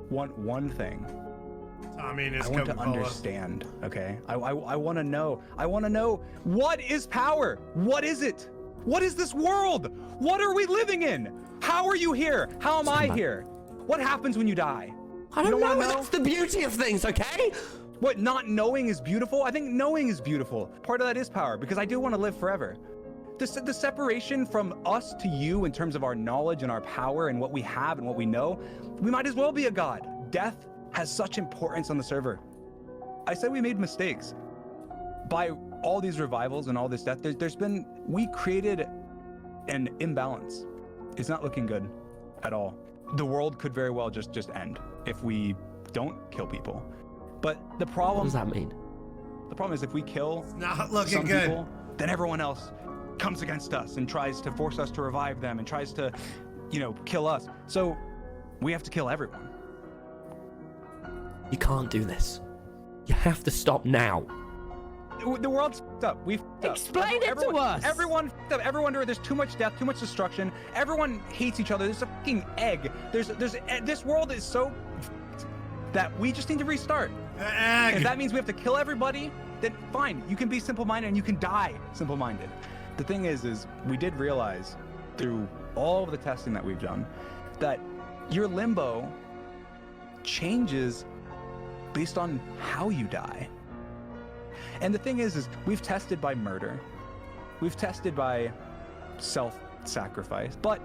want one thing. Tommy and his I want to Coca-Cola. understand, okay? I want to know. I want to know, what is power? What is it? What is this world? What are we living in? How are you here? How am I here? What happens when you die? I You don't wanna know. That's the beauty of things, okay? What, not knowing is beautiful? I think knowing is beautiful. Part of that is power, because I do want to live forever. The separation from us to you in terms of our knowledge and our power and what we have and what we know, we might as well be a god. Death has such importance on the server. I said we made mistakes. By all these revivals and all this death, we created an imbalance. It's not looking good at all. The world could very well just end if we don't kill people. But the problem... What does that mean? The problem is if we kill Not looking some good. people, then everyone else comes against us and tries to force us to revive them and tries to, kill us. So we have to kill everyone. You can't do this. You have to stop now. The world's f***ed up. We f***ed up. Explain it to us. Everyone f***ed up. Everyone, there's too much death, too much destruction. Everyone hates each other. There's a fucking egg. This world is so f***ed that we just need to restart. The egg. If that means we have to kill everybody, then fine. You can be simple-minded and you can die simple-minded. The thing is we did realize through all of the testing that we've done that your limbo changes based on how you die. And the thing is we've tested by murder. We've tested by self-sacrifice. But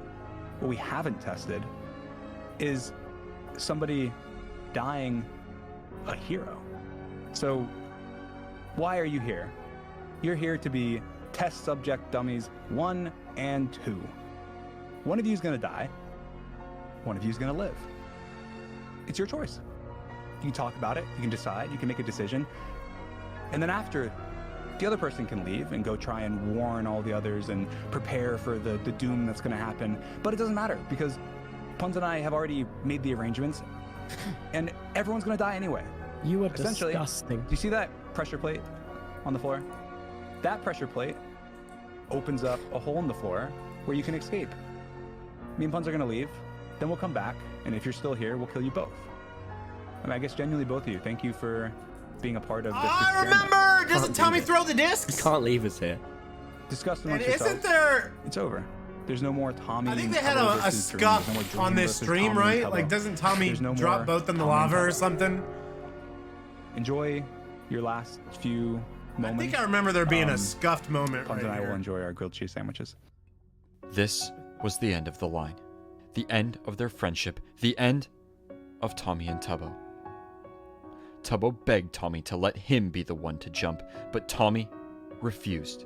what we haven't tested is somebody dying a hero. So why are you here? You're here to be test subject dummies 1 and 2. One of you is going to die. One of you is going to live. It's your choice. You can talk about it. You can decide. You can make a decision. And then after, the other person can leave and go try and warn all the others and prepare for the doom that's going to happen. But it doesn't matter because Puns and I have already made the arrangements and everyone's going to die anyway. You are Essentially, disgusting. do you see that pressure plate on the floor? That pressure plate opens up a hole in the floor where you can escape. Me and Puns are going to leave, then we'll come back, and if you're still here, we'll kill you both. I mean, I guess genuinely both of you, thank you for being a part of this I experiment. remember! Doesn't Can't do Tommy this. throw the You discs? can't leave us here. Discuss And amongst isn't yourselves. there... It's over. There's no more Tommy. I think they had Tubbo a versus Dream. scuff There's no more Dream on this versus stream, Tommy and right? Tubbo. Like, doesn't Tommy There's no drop more both in the Tommy and lava or Tubbo. something? Enjoy your last few I moments. think I remember there being a scuffed moment Puns right and I will here. enjoy our grilled cheese sandwiches. This was the end of the line. The end of their friendship. The end of Tommy and Tubbo. Tubbo begged Tommy to let him be the one to jump, but Tommy refused.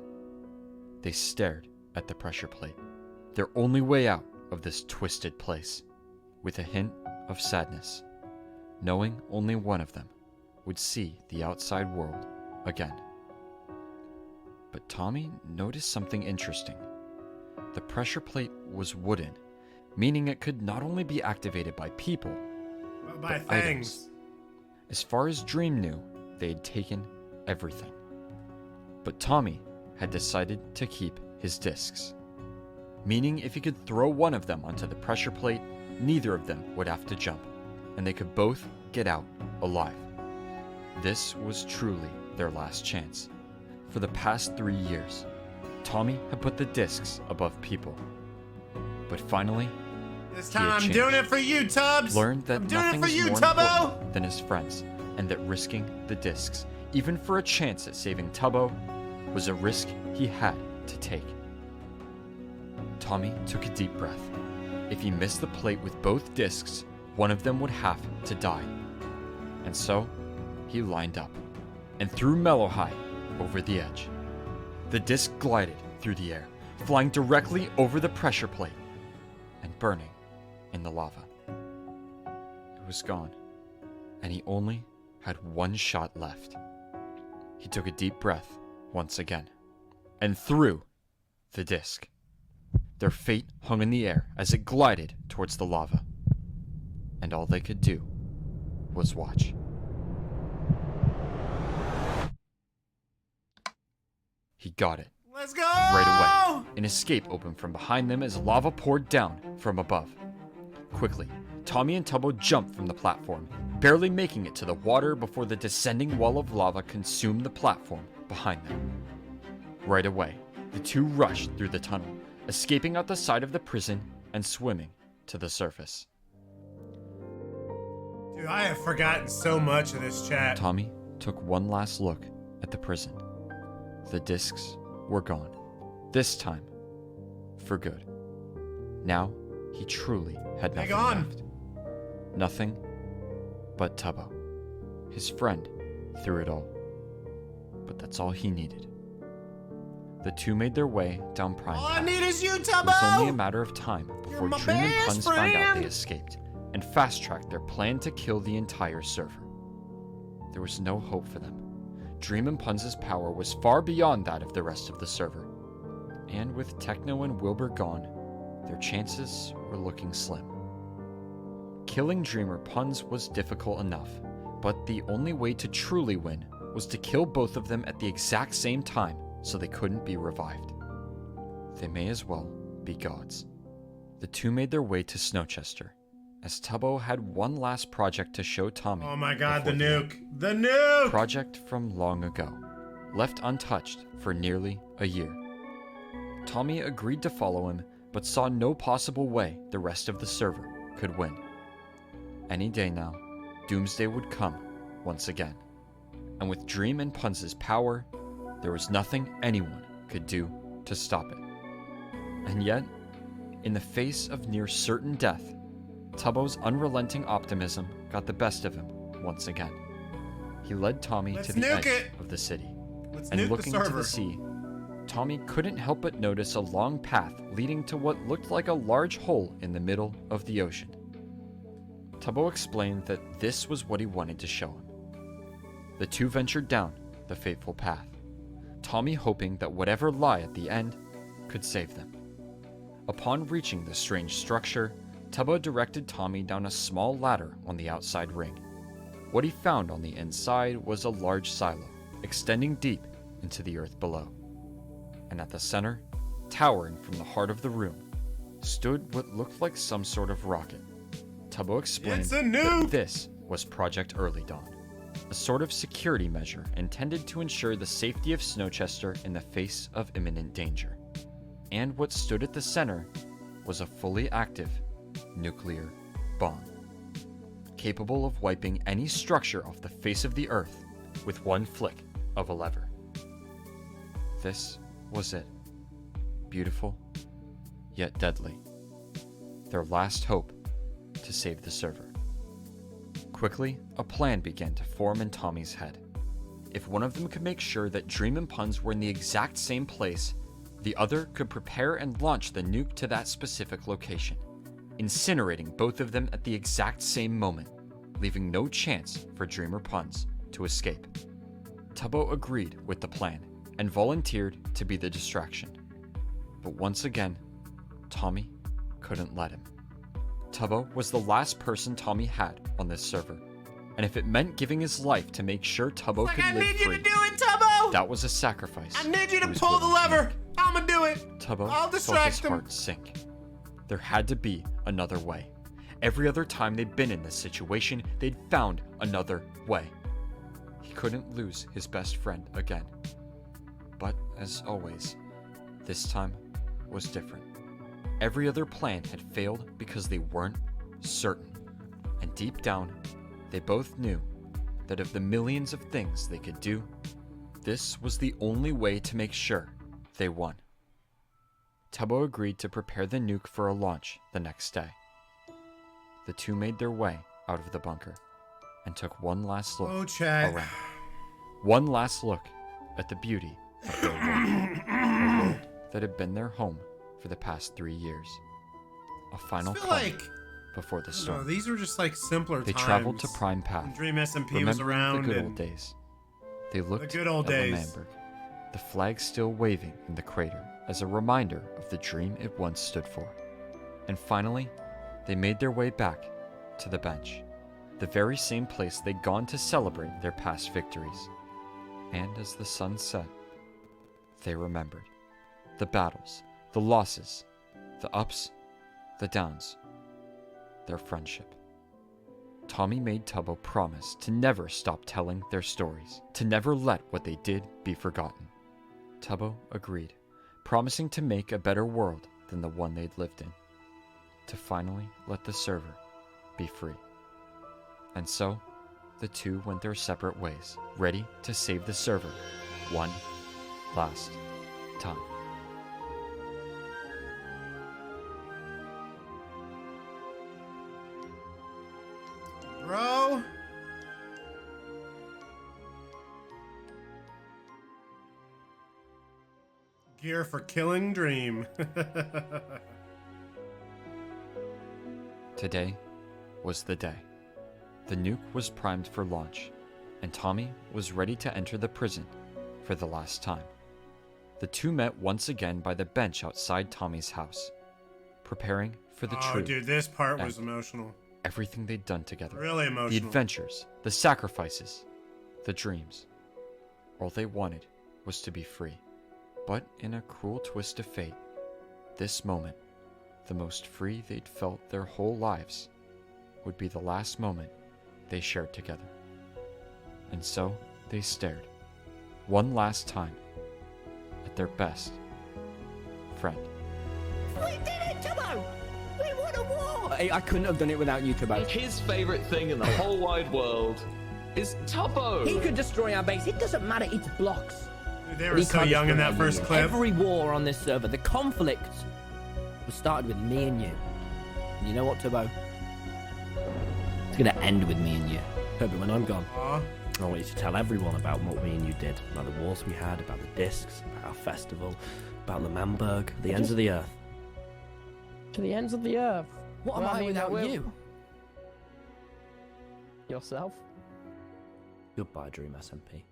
They stared at the pressure plate, their only way out of this twisted place, with a hint of sadness, knowing only one of them would see the outside world again. But Tommy noticed something interesting. The pressure plate was wooden, meaning it could not only be activated by people, By but things. items. As far as Dream knew, they had taken everything. But Tommy had decided to keep his discs, meaning if he could throw one of them onto the pressure plate, neither of them would have to jump, and they could both get out alive. This was truly their last chance. For the past 3 years, Tommy had put the discs above people. But finally, This he had time I'm changed. doing it for you, Tubbs! Learned that I'm doing it nothing for is you, more Tubbo! important than his friends, and that risking the discs, even for a chance at saving Tubbo, was a risk he had to take. Tommy took a deep breath. If he missed the plate with both discs, one of them would have to die. And so, he lined up and threw Mellow High over the edge. The disc glided through the air, flying directly over the pressure plate and burning in the lava. It was gone, and he only had one shot left. He took a deep breath once again and threw the disc. Their fate hung in the air as it glided towards the lava. and all they could do was watch. He got it. Let's go! Right away, an escape opened from behind them as lava poured down from above. Quickly, Tommy and Tubbo jumped from the platform, barely making it to the water before the descending wall of lava consumed the platform behind them. Right away, the two rushed through the tunnel, escaping out the side of the prison and swimming to the surface. Dude, I have forgotten so much of this chat. Tommy took one last look at the prison. The discs were gone. This time, for good. Now, he truly had nothing left. Nothing but Tubbo, his friend through it all. But that's all he needed. The two made their way down Prime All I Path. need is you, It Tubbo! was only a matter of time before my Dream and best Puns found out they friend. escaped and fast-tracked their plan to kill the entire server. There was no hope for them. Dream and Puns' power was far beyond that of the rest of the server. And with Techno and Wilbur gone, their chances were looking slim. Killing Dreamer Puns was difficult enough, but the only way to truly win was to kill both of them at the exact same time so they couldn't be revived. They may as well be gods. The two made their way to Snowchester, as Tubbo had one last project to show Tommy. Oh my god, the before nuke! end. The nuke! Project from long ago, left untouched for nearly a year. Tommy agreed to follow him, but saw no possible way the rest of the server could win. Any day now, Doomsday would come once again. And with Dream and Puns' power, there was nothing anyone could do to stop it. And yet, in the face of near certain death, Tubbo's unrelenting optimism got the best of him once again. He led Tommy Let's to the nuke edge it. of the city, Let's and nuke looking the to server. the sea, Tommy couldn't help but notice a long path leading to what looked like a large hole in the middle of the ocean. Tubbo explained that this was what he wanted to show him. The two ventured down the fateful path, Tommy hoping that whatever lie at the end could save them. Upon reaching the strange structure, Tubbo directed Tommy down a small ladder on the outside ring. What he found on the inside was a large silo, extending deep into the earth below. And at the center, towering from the heart of the room, stood what looked like some sort of rocket. Tubbo explained It's a that nuke! this was Project Early Dawn, a sort of security measure intended to ensure the safety of Snowchester in the face of imminent danger. And what stood at the center was a fully active nuclear bomb, capable of wiping any structure off the face of the earth with one flick of a lever. This was it. Beautiful, yet deadly. Their last hope to save the server. Quickly, a plan began to form in Tommy's head. If one of them could make sure that Dream and Puns were in the exact same place, the other could prepare and launch the nuke to that specific location, incinerating both of them at the exact same moment, leaving no chance for Dreamer Puns to escape. Tubbo agreed with the plan and volunteered to be the distraction. But once again, Tommy couldn't let him. Tubbo was the last person Tommy had on this server, and if it meant giving his life to make sure Tubbo could I live need you free, to do it, Tubbo! that was a sacrifice. I need you to he was pull the willing to lever! make. I'ma do it! Tubbo I'll felt his distract him. heart sink. There had to be another way. Every other time they'd been in this situation, they'd found another way. He couldn't lose his best friend again. But, as always, this time was different. Every other plan had failed because they weren't certain. And deep down, they both knew that of the millions of things they could do, this was the only way to make sure they won. Tubbo agreed to prepare the nuke for a launch the next day. The two made their way out of the bunker and took one last look Oh, Chad. around. One last look at the beauty of their world, a world that had been their home for the past 3 years. A final I feel call like before the no, storm. these were just like simpler They times. traveled to Prime when Path, Dream SMP was remembering around. the good and old days. They looked good old at days. Lemberg, the flag still waving in the crater as a reminder of the dream it once stood for. And finally, they made their way back to the bench, the very same place they'd gone to celebrate their past victories. And as the sun set, they remembered the battles, the losses, the ups, the downs, their friendship. Tommy made Tubbo promise to never stop telling their stories, to never let what they did be forgotten. Tubbo agreed, promising to make a better world than the one they'd lived in, to finally let the server be free. And so, the two went their separate ways, ready to save the server one last time. Bro. Gear for killing Dream. Today was the day. The nuke was primed for launch, and Tommy was ready to enter the prison for the last time. The two met once again by the bench outside Tommy's house, preparing for the Oh, true dude, this part end. was emotional. Everything they'd done together. Really emotional. The adventures, the sacrifices, the dreams. All they wanted was to be free. But in a cruel twist of fate, this moment, the most free they'd felt their whole lives, would be the last moment they shared together. And so they stared, one last time, at their best friend. We did it, Tubbo! We won a war! I couldn't have done it without you, Tubbo. His favorite thing in the whole wide world is Tubbo. He could destroy our base. It doesn't matter. It's blocks. Dude, they But were he so can't young in destroy that our first union. clip. Every war on this server, the conflict was started with me and you. And you know what, Tubbo? It's gonna end with me and you. Herbert, when I'm gone, Aw. I want you to tell everyone about what me and you did. About the wars we had, about the discs, about our festival, about the Manberg, the ends of the earth. To the ends of the earth. What am Well, I mean, without we're- you? Yourself. Goodbye, Dream SMP.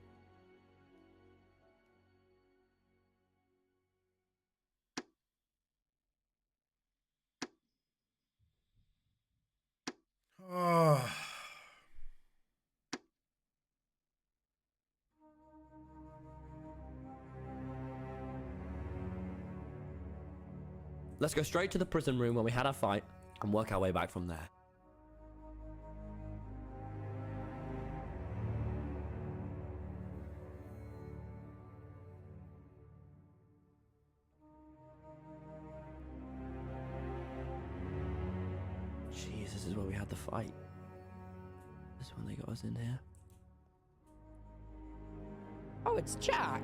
Oh. Let's go straight to the prison room where we had our fight and work our way back from there. Jeez, this is where we had the fight. This is when they got us in here. Oh, it's Jack.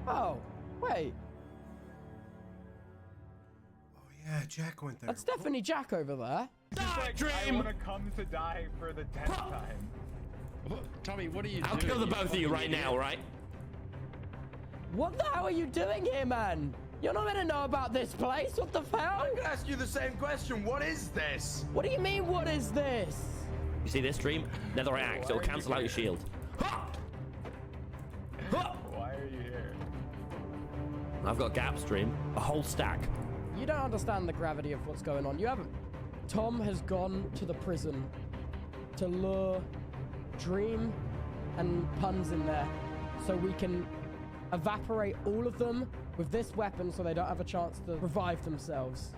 Oh, wait. Oh, yeah, Jack went there. That's definitely Jack over there. I want to come to die for the 10th time. Tommy, what are you I'll doing? kill the both of you right now, right? What the hell are you doing here, man? You're not gonna know about this place. What the hell? I'm gonna ask you the same question. What is this? What do you mean, what is this? You see this, Dream? Netherite axe. It'll cancel out your shield. Why are you here? I've got gaps, Dream. A whole stack. You don't understand the gravity of what's going on. You haven't. Tom has gone to the prison to lure Dream and Puns in there so we can evaporate all of them with this weapon so they don't have a chance to revive themselves.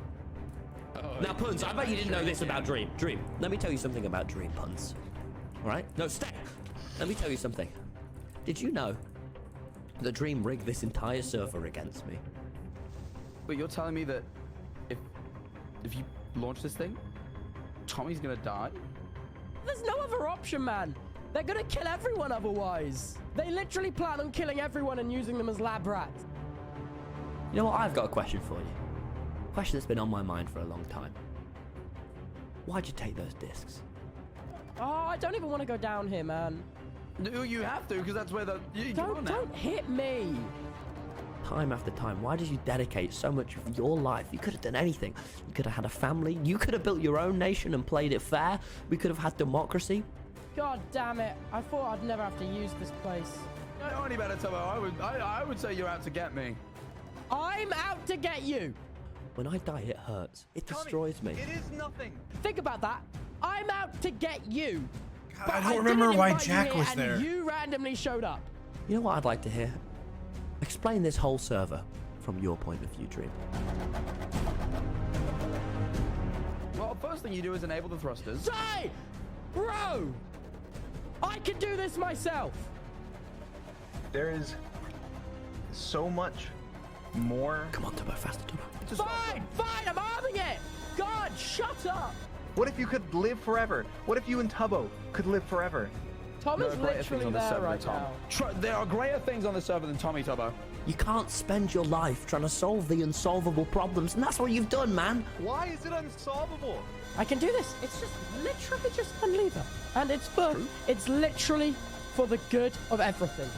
Now, Puns, I bet you didn't know this about Dream. Dream, let me tell you something about Dream, Puns. All right? No, stay. Let me tell you something. Did you know that Dream rigged this entire server against me? But you're telling me that if you launch this thing, Tommy's gonna die? There's no other option, man. They're gonna kill everyone otherwise. They literally plan on killing everyone and using them as lab rats. You know what? I've got a question for you. A question that's been on my mind for a long time. Why'd you take those discs? Oh, I don't even want to go down here, man. No, you have to, because that's where the... Don't hit me. Time after time, why did you dedicate so much of your life? You could have done anything. You could have had a family. You could have built your own nation and played it fair. We could have had democracy. God damn it. I thought I'd never have to use this place. No, only better, Tubbo. I would say you're out to get me. I'm out to get you. When I die, it hurts. It Tommy, destroys me. It is nothing. Think about that. I'm out to get you. God, But I don't didn't remember why invite you Jack here was and there. You randomly showed up. You know what I'd like to hear? Explain this whole server from your point of view, Dream. Well, first thing you do is enable the thrusters. Die! Bro! I can do this myself. There is so much more. Come on, Turbo, faster, Turbo. Fine, I'm arming it. God, shut up. What if you could live forever? What if you and Tubbo could live forever? Tom There is are greater things literally on the there server right than Tom. now. There are greater things on the server than Tommy Tubbo. You can't spend your life trying to solve the unsolvable problems, and that's what you've done, man. Why is it unsolvable? I can do this. It's just literally just a lever. And it's literally for the good of everything.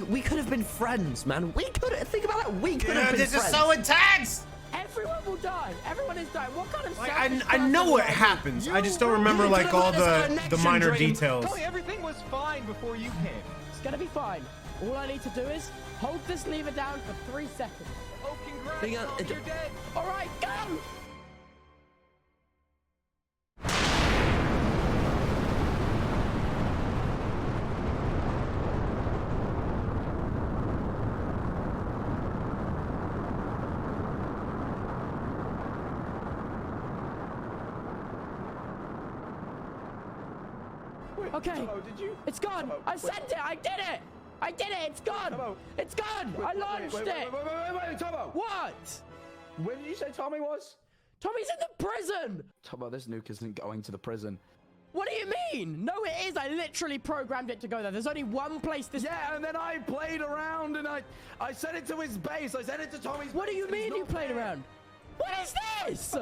We could have been friends, man. We could have, think about it. We could have been This friends. is so intense. Everyone will die. Everyone is dying. What kind of Like, selfish I know person what are you? happens. I just don't remember like all the minor details. Tony, everything was fine before you came. It's gonna be fine. All I need to do is hold this lever down for 3 seconds. Oh, congrats, Hang on, Tom, you're dead. All right, go! Okay, Tubbo, did you? it's gone. Tubbo, I sent it. I did it. I did it. It's gone. Tubbo. It's gone. I launched it. Wait, Tubbo. What? Where did you say Tommy was? Tommy's in the prison. Tubbo, this nuke isn't going to the prison. What do you mean? No, it is. I literally programmed it to go there. There's only one place this. Yeah, and then I played around and I sent it to his base. I sent it to Tommy's What do base, you and he's mean you not played there. around? What is this?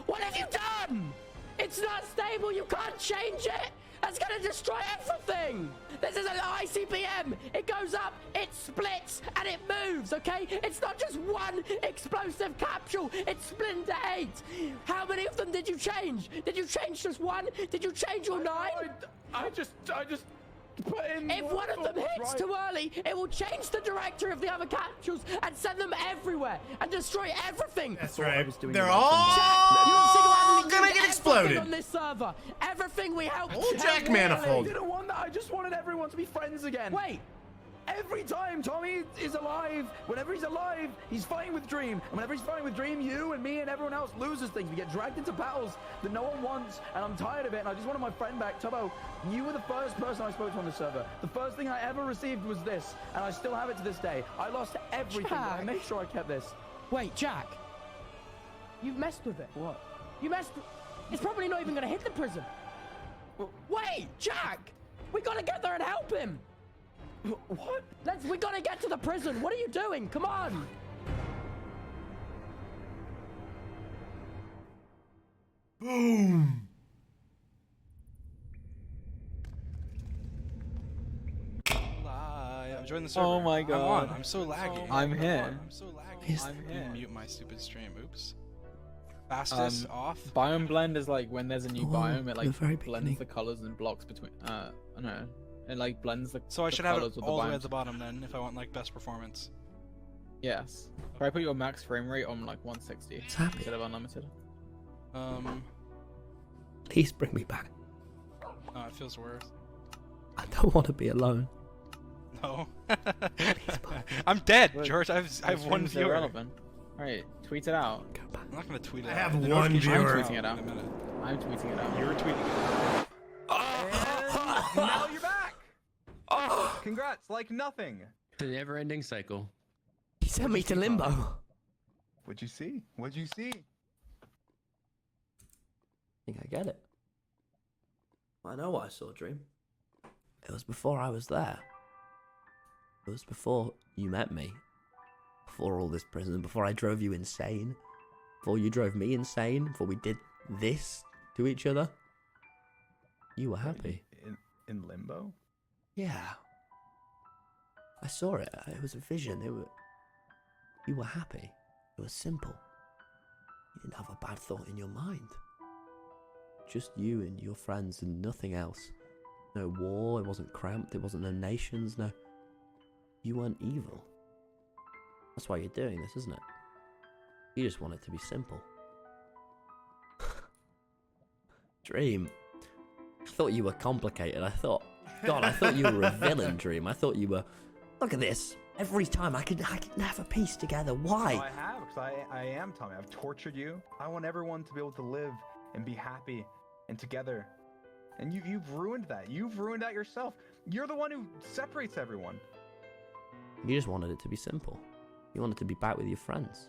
What have you done? It's not stable. You can't change it. That's gonna destroy everything. This is an ICBM. It goes up, it splits, and it moves, okay? It's not just one explosive capsule. It's split into 8. How many of them did you change? Did you change just one? Did you change all 9? I just put in. If one of them hits too early, it will change the directory of the other capsules and send them everywhere and destroy everything. That's right. was doing They're the right all You single-handedly gonna did get everything exploded. on this server. Everything we helped. Oh, Jack help Manifold. I didn't want that. I just wanted everyone to be friends again. Wait. Every time Tommy is alive, whenever he's alive, he's fighting with Dream. And whenever he's fighting with Dream, you and me and everyone else loses things. We get dragged into battles that no one wants, and I'm tired of it, and I just wanted my friend back. Tubbo, you were the first person I spoke to on the server. The first thing I ever received was this, and I still have it to this day. I lost everything, but I Jack. made sure I kept this. Wait, Jack. You've messed with it. What? You messed. It's probably not even gonna hit the prison. Wait, Jack. We gotta get there and help him. What? We gotta get to the prison. What are you doing? Come on. Boom. I'm joining the server. Oh my god. I'm so laggy. I'm here. I'm so laggy. I'm here. Mute my stupid stream. Oops. Fastest off. Biome blend is like when there's a new Oh, biome, it the like very blends beginning. the colors and blocks between. I don't know. It like blends the. So I the should have colors it of all the way biomes. at the bottom then, if I want like best performance. Yes. Try put your max frame rate on like 160 It's happy. instead of unlimited. Please bring me back. Oh, it feels worse. I don't want to be alone. No. I'm dead, Look, George. I have one Streams are viewer. irrelevant. Alright, tweet it out. Go back. I'm not gonna tweet it I out. have The one notification viewer. will I'm tweeting it come out. in a minute. I'm tweeting it out. You're tweeting it. And now you're back. Congrats, like nothing. The never-ending cycle. He sent me to limbo. What'd you see? What'd you see? I think I get it. I know what I saw, Dream. It was before I was there. It was before you met me. Before all this prison. Before I drove you insane. Before you drove me insane. Before we did this to each other. You were happy. In limbo? Yeah. I saw it. It was a vision. You were happy. It was simple. You didn't have a bad thought in your mind. Just you and your friends and nothing else. No war, it wasn't cramped, it wasn't no nations, no... You weren't evil. That's why you're doing this, isn't it? You just want it to be simple. Dream. I thought you were complicated. God, I thought you were a villain, Dream. I thought you were... Look at this. Every time I could never piece together. Why? No, I have, because I am, Tommy. I've tortured you. I want everyone to be able to live and be happy and together. And you've ruined that. You've ruined that yourself. You're the one who separates everyone. You just wanted it to be simple. You wanted to be back with your friends.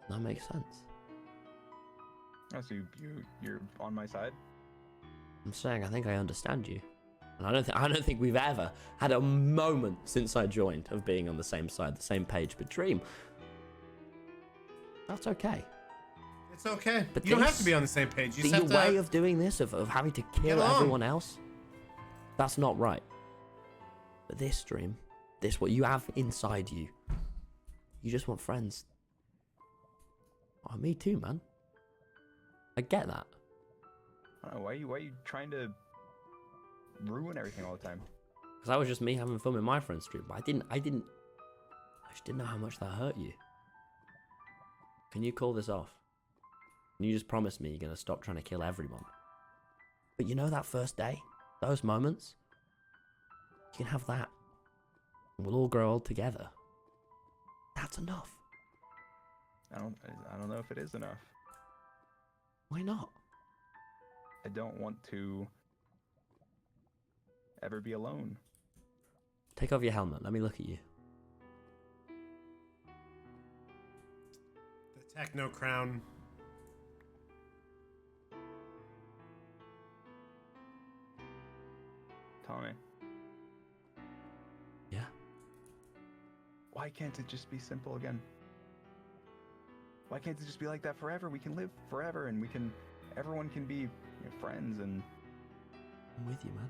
That makes sense. Oh, so you're on my side? I'm saying I think I understand you. And I don't think we've ever had a moment since I joined of being on the same side, the same page. But Dream, that's okay. It's okay. But you don't have to be on the same page. You just your have to way of doing this, of having to kill everyone else, that's not right. But this, Dream, this what you have inside you, you just want friends. Oh, me too, man. I get that. I don't know, why are you trying to ruin everything all the time? Because that was just me having fun with my friends, Dream. But I just didn't know how much that hurt you. Can you call this off? Can you just promise me you're going to stop trying to kill everyone? But you know that first day? Those moments? You can have that. And we'll all grow old together. That's enough. I don't know if it is enough. Why not? I don't want to ever be alone. Take off your helmet. Let me look at you. The techno crown. Tommy. Yeah? Why can't it just be simple again? Why can't it just be like that forever? We can live forever, and everyone can be friends, and... I'm with you, man.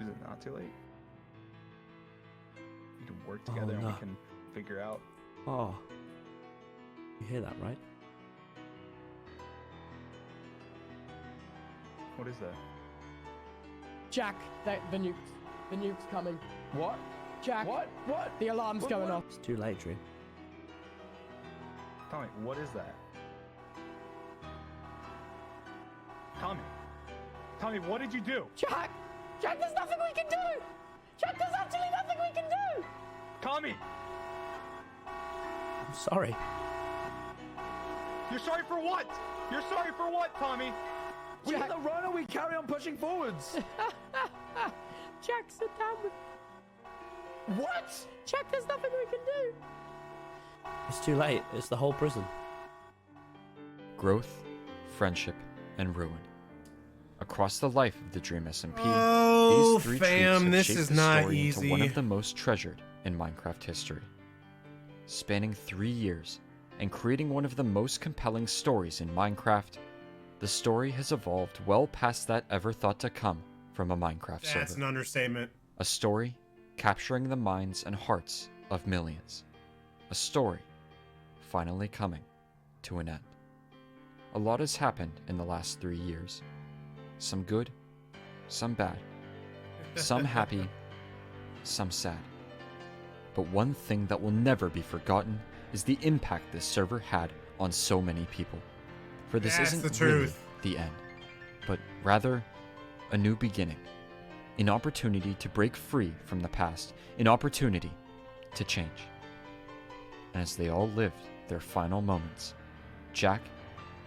Is it not too late? We can work together and we can figure out... Oh. You hear that, right? What is that? Jack, the nuke's coming. What? Jack. What? The alarm's going off. It's too late, Dream. Tommy, what is that? Tommy, what did you do? Jack, there's nothing we can do. Jack, there's absolutely nothing we can do. Tommy! I'm sorry. You're sorry for what? You're sorry for what, Tommy? We hit the run and we carry on pushing forwards. Jack, sit down with... What? Jack, there's nothing we can do. It's too late. It's the whole prison. Growth, friendship, and ruin. Across the life of the Dream SMP, Oh, these three fam, truths have this shaped is the not story into one easy. of the most treasured in Minecraft history. Spanning 3 years and creating one of the most compelling stories in Minecraft, the story has evolved well past that ever thought to come from a Minecraft server. That's an understatement. A story capturing the minds and hearts of millions. A story finally coming to an end. A lot has happened in the last 3 years. Some good, some bad, some happy, some sad. But one thing that will never be forgotten is the impact this server had on so many people. For this That's isn't the really truth. the end, but rather a new beginning. An opportunity to break free from the past, an opportunity to change. And as they all lived their final moments, Jack,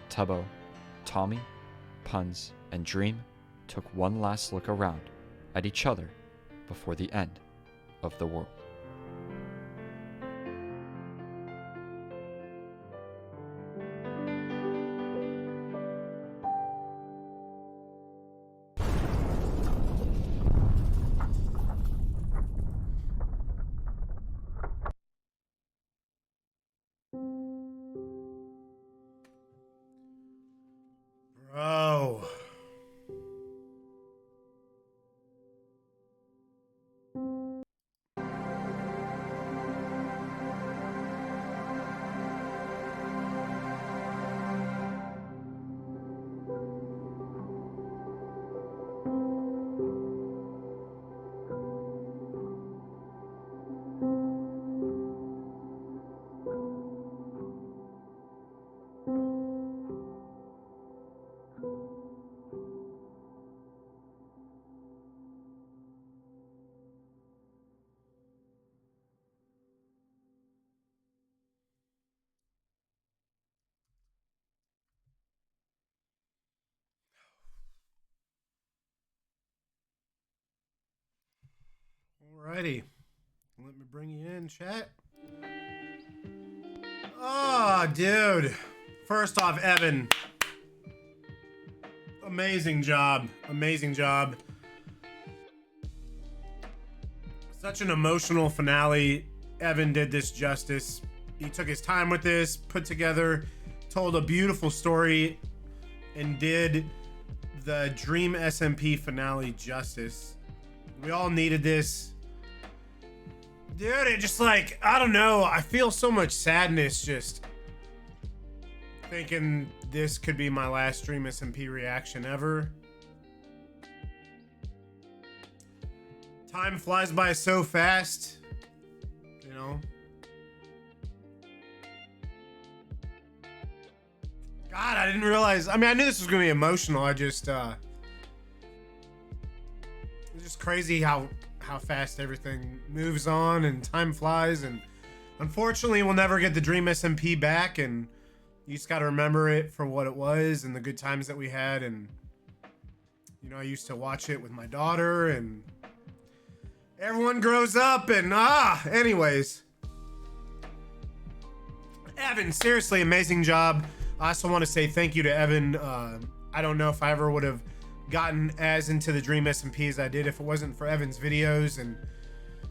Tubbo, Tommy, Puns, and Dream took one last look around at each other before the end of the world. Bro. Alrighty. Let me bring you in, chat. Oh, dude. First off, Evan. Amazing job. Amazing job. Such an emotional finale. Evan did this justice. He took his time with this, put together, told a beautiful story, and did the Dream SMP finale justice. We all needed this. Dude, it just like, I don't know. I feel so much sadness just thinking this could be my last Dream SMP reaction ever. Time flies by so fast, you know. God, I didn't realize. I mean, I knew this was gonna be emotional. I just, it's just crazy how fast everything moves on and time flies. And unfortunately, we'll never get the Dream SMP back. And you just got to remember it for what it was and the good times that we had. And you know, I used to watch it with my daughter, and everyone grows up. And anyways, Evan, seriously, amazing job. I also want to say thank you to Evan. I don't know if I ever would have gotten as into the Dream SMP as I did if it wasn't for Evan's videos. And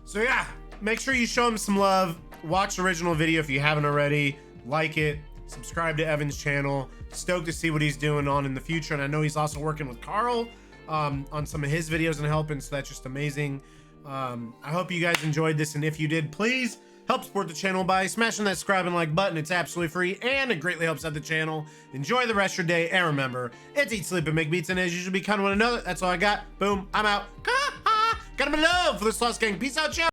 so yeah, make sure you show him some love. Watch the original video if you haven't already. Like it. Subscribe to Evan's channel. Stoked to see what he's doing on in the future. And I know he's also working with Carl on some of his videos and helping, so that's just amazing. I hope you guys enjoyed this, and if you did, please help support the channel by smashing that subscribe and like button. It's absolutely free, and it greatly helps out the channel. Enjoy the rest of your day, and remember, it's eat, sleep, and make beats, and as usual, be kind to one another. That's all I got. Boom, I'm out. Got him in love for this Lost Gang. Peace out, chat.